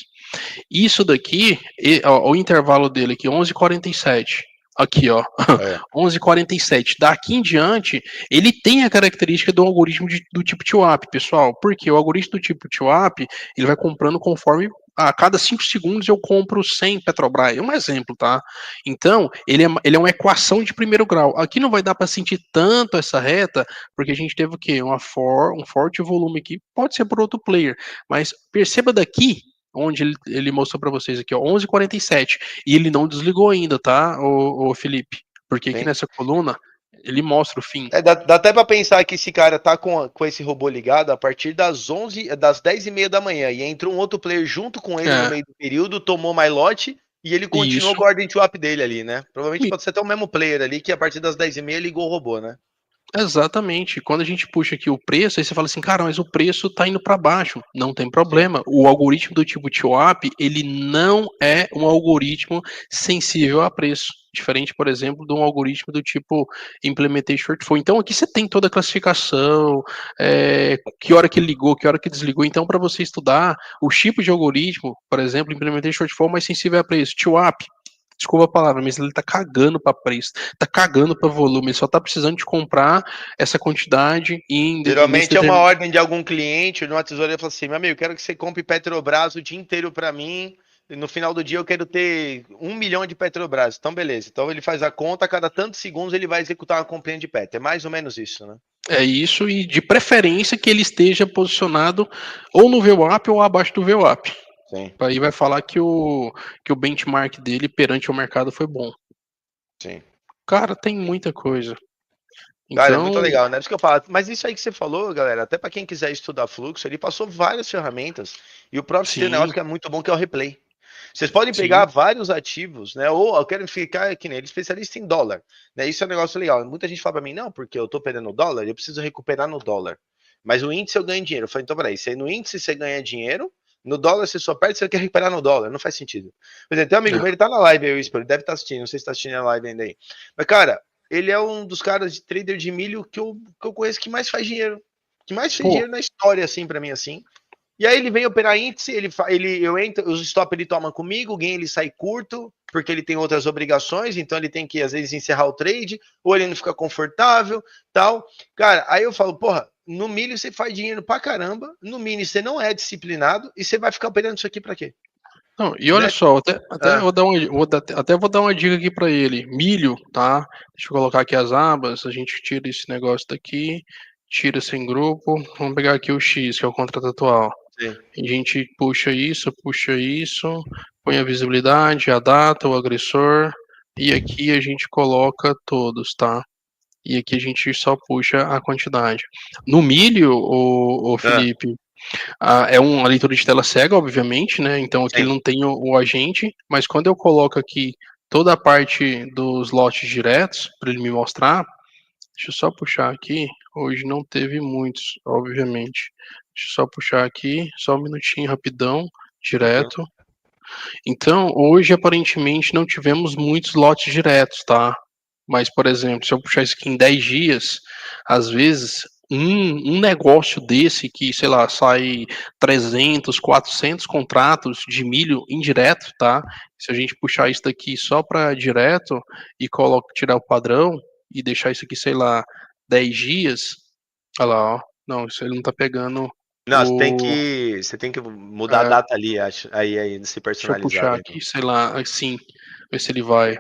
[SPEAKER 1] Isso daqui, o intervalo dele aqui, 11h47. Aqui, ó. 11h47. Daqui em diante, ele tem a característica do algoritmo do tipo TWAP, pessoal. Porque o algoritmo do tipo TWAP, ele vai comprando conforme a cada 5 segundos eu compro 100 Petrobras. É um exemplo, tá? Então, ele é uma equação de primeiro grau. Aqui não vai dar para sentir tanto essa reta, porque a gente teve o quê? Um forte volume aqui. Pode ser por outro player. Mas perceba daqui, onde ele mostrou para vocês aqui, ó, 11h47. E ele não desligou ainda, tá, o Felipe? Porque aqui nessa coluna, ele mostra o fim.
[SPEAKER 3] Dá até pra pensar que esse cara tá com esse robô ligado a partir das 10h30 da manhã. E entrou um outro player junto com ele no meio do período, tomou mais lote e ele continuou com a ordem swap dele ali, né? Provavelmente pode ser até o mesmo player ali que a partir das 10h30 ligou o robô, né?
[SPEAKER 1] Exatamente. Quando a gente puxa aqui o preço, aí você fala assim, cara, mas o preço tá indo para baixo. Não tem problema. Sim. O algoritmo do tipo TWAP, ele não é um algoritmo sensível a preço. Diferente, por exemplo, de um algoritmo do tipo Implementation Shortfall. Então aqui você tem toda a classificação, que hora que ligou, que hora que desligou. Então, para você estudar os tipos de algoritmo, por exemplo, Implementation Shortfall mais sensível a preço. TWAP, desculpa a palavra, mas ele tá cagando para preço, tá cagando para volume, ele só tá precisando de comprar essa quantidade e
[SPEAKER 3] geralmente é uma ordem de algum cliente, numa tesoureira fala assim, meu amigo, quero que você compre Petrobras o dia inteiro para mim, e no final do dia eu quero ter 1 milhão de Petrobras. Então, beleza. Então ele faz a conta, a cada tantos segundos ele vai executar uma comprinha de Petro. É mais ou menos isso, né?
[SPEAKER 1] É isso, e de preferência que ele esteja posicionado ou no VWAP ou abaixo do VWAP. Sim. Aí vai falar que o benchmark dele perante o mercado foi bom.
[SPEAKER 3] Sim.
[SPEAKER 1] Cara, tem muita coisa.
[SPEAKER 3] Cara, é muito legal, né? Por isso que eu falo. Mas isso aí que você falou, galera, até para quem quiser estudar fluxo, ele passou várias ferramentas. E o próprio sistema negócio que é muito bom, que é o replay. Vocês podem pegar vários ativos, né? Ou eu quero ficar que nem ele, especialista em dólar. Né? Isso é um negócio legal. Muita gente fala para mim, não, porque eu tô perdendo dólar, eu preciso recuperar no dólar. Mas o índice eu ganho dinheiro. Eu falei, então peraí, no índice você ganha dinheiro, no dólar você só perde, você quer recuperar no dólar. Não faz sentido. Por exemplo, tem um amigo meu, ele tá na live aí, ele deve estar assistindo, não sei se tá assistindo a live ainda aí. Mas, cara, ele é um dos caras de trader de milho que eu conheço que mais faz dinheiro. Que mais fez dinheiro na história, assim, pra mim, assim. E aí ele vem operar índice, eu entro, os stop ele toma comigo, o gain ele sai curto, porque ele tem outras obrigações, então ele tem que, às vezes, encerrar o trade, ou ele não fica confortável, tal. Cara, aí eu falo, porra, no milho você faz dinheiro pra caramba, no mini você não é disciplinado, e você vai ficar operando isso aqui pra quê?
[SPEAKER 1] Não, e olha só, até vou dar uma dica aqui para ele. Milho, tá? Deixa eu colocar aqui as abas, a gente tira esse negócio daqui, tira sem grupo, vamos pegar aqui o X, que é o contrato atual. Sim. A gente puxa isso, põe a visibilidade, a data, o agressor, e aqui a gente coloca todos, tá? E aqui a gente só puxa a quantidade. No milho, o Felipe, é uma leitura de tela cega, obviamente, né? Então aqui ele não tem o agente, mas quando eu coloco aqui toda a parte dos lotes diretos, para ele me mostrar, deixa eu só puxar aqui, hoje não teve muitos, obviamente. Deixa eu só puxar aqui, só um minutinho, rapidão, direto. Então, hoje aparentemente não tivemos muitos lotes diretos, tá? Mas, por exemplo, se eu puxar isso aqui em 10 dias, às vezes um negócio desse que, sei lá, sai 300, 400 contratos de milho indireto, tá? Se a gente puxar isso daqui só para direto e tirar o padrão e deixar isso aqui, sei lá, 10 dias, olha lá, ó. Não, isso ele não tá pegando.
[SPEAKER 3] Não, você tem que mudar a data ali, acho. Aí se personalizar.
[SPEAKER 1] Deixa eu puxar aqui, sei lá, assim, ver se ele vai.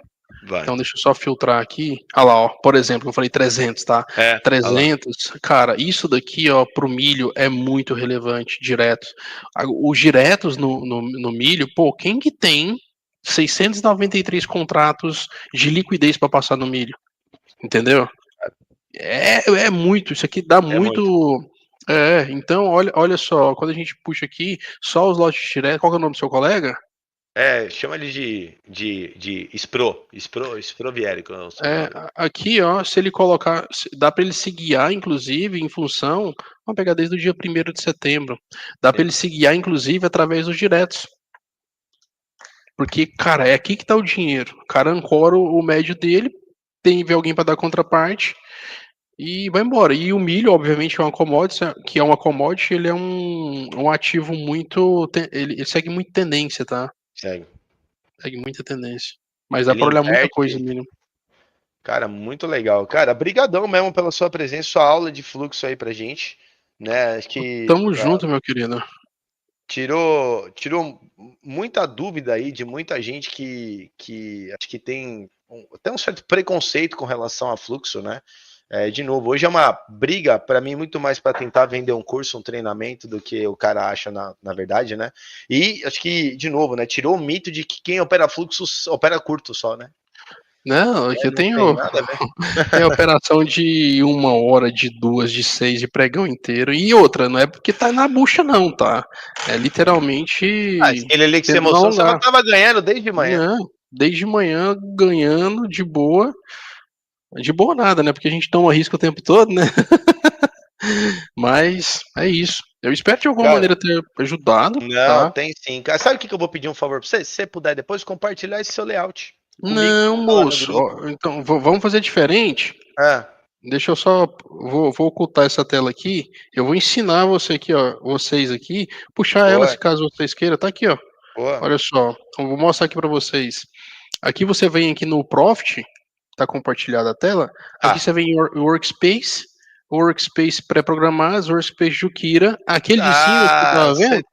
[SPEAKER 1] Então deixa eu só filtrar aqui. Ah lá, ó, por exemplo, eu falei 300, tá? 300, cara, isso daqui, ó, pro milho é muito relevante, direto. Os diretos no milho, pô, quem que tem 693 contratos de liquidez para passar no milho? Entendeu? É muito, isso aqui dá muito. Então, olha só, quando a gente puxa aqui, só os lotes diretos, qual que é o nome do seu colega?
[SPEAKER 3] Chama ele de Sproviérico.
[SPEAKER 1] Aqui, ó, se ele colocar, dá para ele se guiar, inclusive, em função, vamos pegar desde o dia 1º de setembro, dá para ele se guiar, inclusive, através dos diretos. Porque, cara, é aqui que tá o dinheiro. O cara ancora o médio dele, vê alguém para dar contraparte e vai embora. E o milho, obviamente, é uma commodity, ele é um ativo muito, ele segue muito tendência, tá? Segue muita tendência. Mas dá para olhar muita coisa mínimo.
[SPEAKER 3] Cara, muito legal. Cara, brigadão mesmo pela sua presença, sua aula de fluxo aí pra gente, né? Acho que
[SPEAKER 1] tamo junto, meu querido.
[SPEAKER 3] Tirou muita dúvida aí de muita gente que acho que tem até um certo preconceito com relação a fluxo, né? De novo, hoje é uma briga para mim muito mais para tentar vender um curso, um treinamento do que o cara acha na verdade, né? E acho que, de novo, né? Tirou o mito de que quem opera fluxo opera curto só, né?
[SPEAKER 1] Não, aqui eu tenho tem operação de 1 hora, de 2, de 6, de pregão inteiro. E outra, não é porque tá na bucha, não, tá? É literalmente.
[SPEAKER 3] Aquele ali que você mostrou, você não tava ganhando desde manhã.
[SPEAKER 1] Não, desde manhã, ganhando de boa. De boa nada, né? Porque a gente toma risco o tempo todo, né? Mas é isso. Eu espero de alguma maneira ter ajudado.
[SPEAKER 3] Não,
[SPEAKER 1] tá?
[SPEAKER 3] tem sim. Cara, sabe o que eu vou pedir um favor pra você? Se você puder depois compartilhar esse seu layout comigo.
[SPEAKER 1] Não, moço. Então, vamos fazer diferente. Deixa eu só. Vou ocultar essa tela aqui. Eu vou ensinar você aqui, ó. Vocês aqui. Puxar ela se caso vocês queiram. Tá aqui, ó. Olha só. Então, vou mostrar aqui para vocês. Aqui você vem aqui no Profit. Tá compartilhada a tela. Aqui você vem em Workspace. Workspace pré-programados. Workspace Jukira. Aquele de cima que você tava vendo?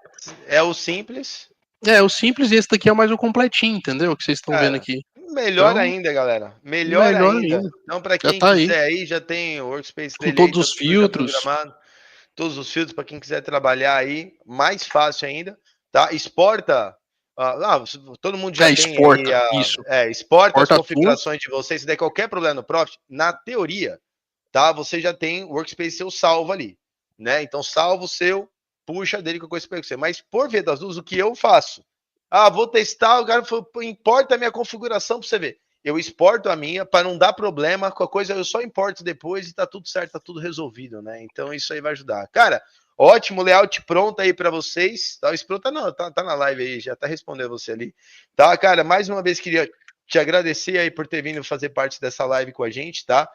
[SPEAKER 3] É o simples.
[SPEAKER 1] É, o simples, e esse daqui é mais o completinho, entendeu? O que vocês estão vendo aqui.
[SPEAKER 3] Melhor então, ainda, galera. Melhor ainda. Então, para quem
[SPEAKER 1] tá
[SPEAKER 3] quiser aí, já tem o Workspace
[SPEAKER 1] com todos os filtros.
[SPEAKER 3] Todos os filtros para quem quiser trabalhar aí, mais fácil ainda, tá? Exporta. Todo mundo já tem
[SPEAKER 1] exporta,
[SPEAKER 3] aí
[SPEAKER 1] isso.
[SPEAKER 3] Exporta as configurações de vocês. Se der qualquer problema no Profit, na teoria, tá? Você já tem o Workspace seu salvo ali, né? Então, salva o seu, puxa dele com a coisa para você. Mas, por via das dúvidas, o que eu faço? Vou testar, o cara falou, importa a minha configuração para você ver. Eu exporto a minha para não dar problema com a coisa, eu só importo depois e tá tudo certo, tá tudo resolvido, né? Então isso aí vai ajudar. Cara, ótimo layout pronto aí para vocês. Tá, pronto, não, tá na live aí, já tá respondendo você ali. Tá, cara, mais uma vez queria te agradecer aí por ter vindo fazer parte dessa live com a gente, tá?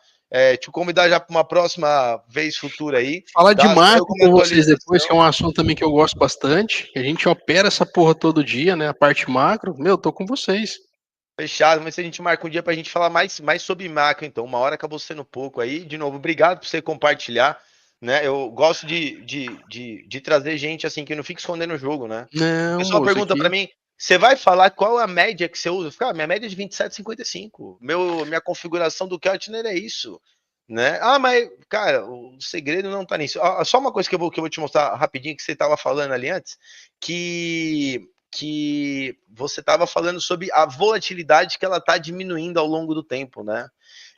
[SPEAKER 3] Te convidar já para uma próxima vez futura aí.
[SPEAKER 1] Falar de macro com vocês depois, que é um assunto também que eu gosto bastante. A gente opera essa porra todo dia, né? A parte macro. Meu, tô com vocês.
[SPEAKER 3] Fechado, mas se a gente marca um dia pra gente falar mais sobre macro, então. Uma hora acabou sendo pouco aí. De novo, obrigado por você compartilhar, né? Eu gosto de trazer gente assim que não fica escondendo o jogo, né?
[SPEAKER 1] Não,
[SPEAKER 3] o pessoal pergunta pra mim, você vai falar qual a média que você usa? Cara, minha média é de 27,55. Minha configuração do Keltner é isso, né? Mas, cara, o segredo não tá nisso. Só uma coisa que eu vou te mostrar rapidinho, que você tava falando ali antes, que você estava falando sobre a volatilidade que ela está diminuindo ao longo do tempo, né?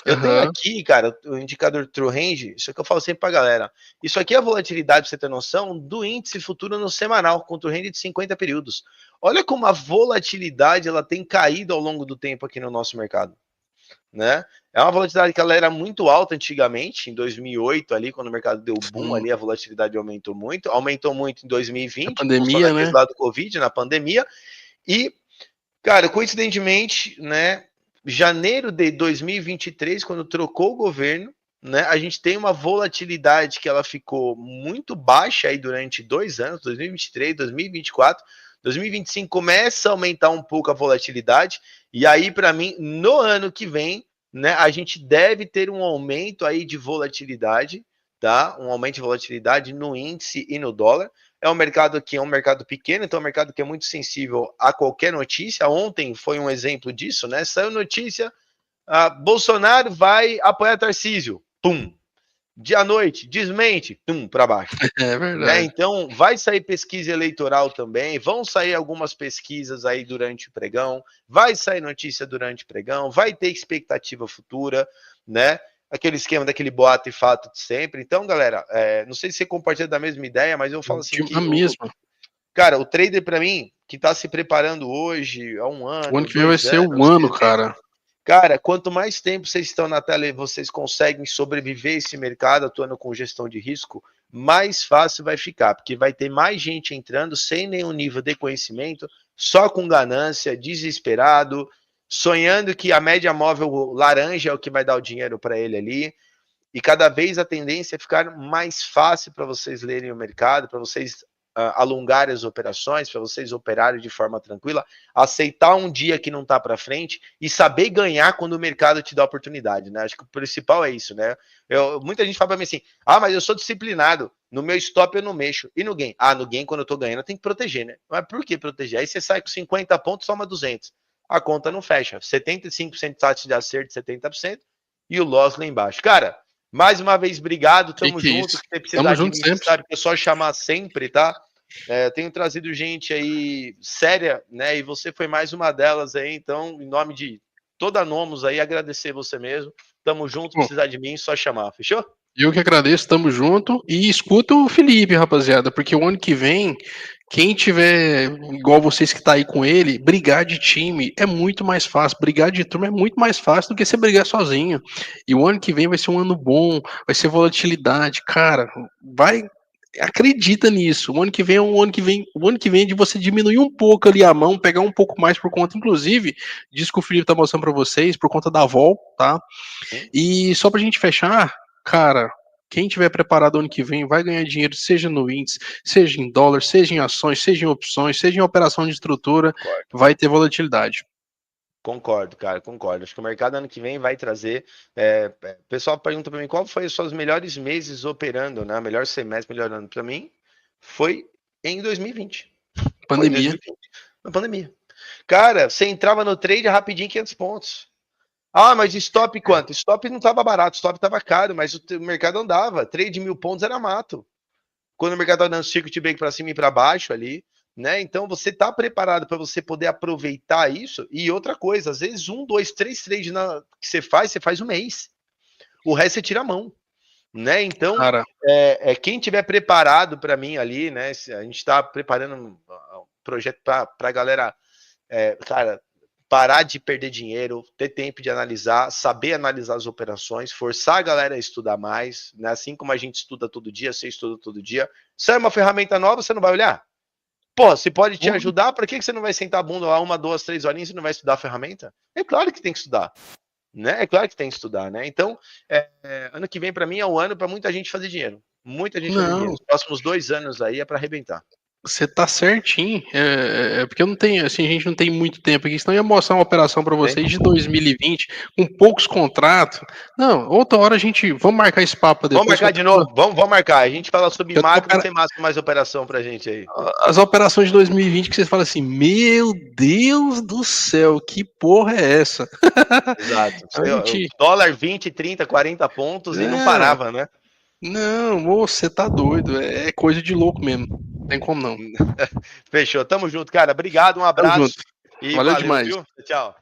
[SPEAKER 3] Eu tenho aqui, cara, o indicador True Range, isso que eu falo sempre pra galera. Isso aqui é a volatilidade, pra você ter noção, do índice futuro no semanal, com True Range de 50 períodos. Olha como a volatilidade ela tem caído ao longo do tempo aqui no nosso mercado, né? É uma volatilidade que ela era muito alta antigamente, em 2008 ali, quando o mercado deu boom ali, a volatilidade aumentou muito em 2020,
[SPEAKER 1] a pandemia, né?
[SPEAKER 3] Lá do Covid, na pandemia, e, cara, coincidentemente, né, janeiro de 2023, quando trocou o governo, né, a gente tem uma volatilidade que ela ficou muito baixa aí durante 2 anos, 2023, 2024, 2025 começa a aumentar um pouco a volatilidade, e aí, para mim, no ano que vem, né, a gente deve ter um aumento aí de volatilidade, tá? Um aumento de volatilidade no índice e no dólar. É um mercado que é um mercado pequeno, então é um mercado que é muito sensível a qualquer notícia. Ontem foi um exemplo disso, né? Saiu notícia, Bolsonaro vai apoiar Tarcísio, pum. Dia à noite, desmente, para baixo.
[SPEAKER 1] É verdade.
[SPEAKER 3] Né? Então, vai sair pesquisa eleitoral também, vão sair algumas pesquisas aí durante o pregão, vai sair notícia durante o pregão, vai ter expectativa futura, né? Aquele esquema daquele boato e fato de sempre. Então, galera, não sei se você compartilha da mesma ideia, mas eu falo assim que... Cara, o trader, para mim, que tá se preparando hoje, há um ano...
[SPEAKER 1] O ano que vem vai ser um ano, cara.
[SPEAKER 3] Cara, quanto mais tempo vocês estão na tela e vocês conseguem sobreviver esse mercado atuando com gestão de risco, mais fácil vai ficar, porque vai ter mais gente entrando sem nenhum nível de conhecimento, só com ganância, desesperado, sonhando que a média móvel laranja é o que vai dar o dinheiro para ele ali. E cada vez a tendência é ficar mais fácil para vocês lerem o mercado, para vocês alongar as operações, para vocês operarem de forma tranquila, aceitar um dia que não está para frente e saber ganhar quando o mercado te dá oportunidade, né? Acho que o principal é isso, né? Muita gente fala para mim assim, mas eu sou disciplinado, no meu stop eu não mexo, e no gain? No gain quando eu tô ganhando eu tenho que proteger, né? Mas por que proteger? Aí você sai com 50 pontos, soma 200, a conta não fecha, 75% de taxa de acerto, 70%, e o loss lá embaixo. Cara, mais uma vez, obrigado, tamo junto, se você precisar de mim, sempre. Sabe que é só chamar sempre, tá? Eu tenho trazido gente aí séria, né? E você foi mais uma delas aí, então, em nome de toda a Nomos aí, agradecer você mesmo. Tamo junto, precisar de mim, só chamar, fechou?
[SPEAKER 1] Eu que agradeço, tamo junto. E escuta o Felipe, rapaziada, porque o ano que vem, Quem tiver, igual vocês que tá aí com ele, brigar de time é muito mais fácil. Brigar de turma é muito mais fácil do que você brigar sozinho. E o ano que vem vai ser um ano bom, vai ser volatilidade. Cara, vai. Acredita nisso. O ano que vem é um ano que vem. O ano que vem é de você diminuir um pouco ali a mão, pegar um pouco mais por conta, inclusive, disso que o Felipe tá mostrando pra vocês, por conta da vol, tá? E só pra gente fechar, cara, quem tiver preparado ano que vem vai ganhar dinheiro, seja no índice, seja em dólar, seja em ações, seja em opções, seja em operação de estrutura, vai ter volatilidade.
[SPEAKER 3] Concordo, cara, concordo. Acho que o mercado ano que vem vai trazer. O pessoal pergunta para mim qual foi os seus melhores meses operando, né? Melhor semestre, melhor ano. Para mim, foi em 2020.
[SPEAKER 1] Pandemia.
[SPEAKER 3] 2020, na pandemia. Cara, você entrava no trade rapidinho, 500 pontos. Ah, mas stop quanto? Stop não estava barato, stop estava caro, mas o mercado andava. Trade 1.000 pontos era mato. Quando o mercado estava dando circuit break para cima e para baixo ali, né? Então você está preparado para você poder aproveitar isso. E outra coisa, às vezes 1, 2, 3 trades que você faz um mês. O resto você tira a mão, né? Então, quem tiver preparado para mim ali, né? A gente está preparando um projeto para a galera, cara, parar de perder dinheiro, ter tempo de analisar, saber analisar as operações, forçar a galera a estudar mais, né? Assim como a gente estuda todo dia, você estuda todo dia. Sai uma ferramenta nova, você não vai olhar? Pô, se pode te ajudar, por que você não vai sentar a bunda lá 1, 2, 3 horinhas e não vai estudar a ferramenta? É claro que tem que estudar, né? É claro que tem que estudar, né? Então, ano que vem para mim é um ano para muita gente fazer dinheiro. Muita gente fazer dinheiro. Os próximos 2 anos aí é para arrebentar.
[SPEAKER 1] Você tá certinho. Porque eu não tenho, assim, a gente não tem muito tempo aqui, senão eu ia mostrar uma operação para vocês de 2020, com poucos contratos. Não, outra hora a gente. Vamos marcar esse papo depois.
[SPEAKER 3] Vamos marcar de novo? Vamos marcar. A gente fala sobre macro, você massa mais operação pra gente aí.
[SPEAKER 1] As operações de 2020 que vocês falam assim: meu Deus do céu, que porra é essa?
[SPEAKER 3] Exato. Dólar 20, 30, 40 pontos e não parava, né?
[SPEAKER 1] Não, moço, você tá doido. É coisa de louco mesmo. Não tem como não.
[SPEAKER 3] Fechou. Tamo junto, cara. Obrigado, um abraço.
[SPEAKER 1] E valeu demais.
[SPEAKER 3] Viu? Tchau.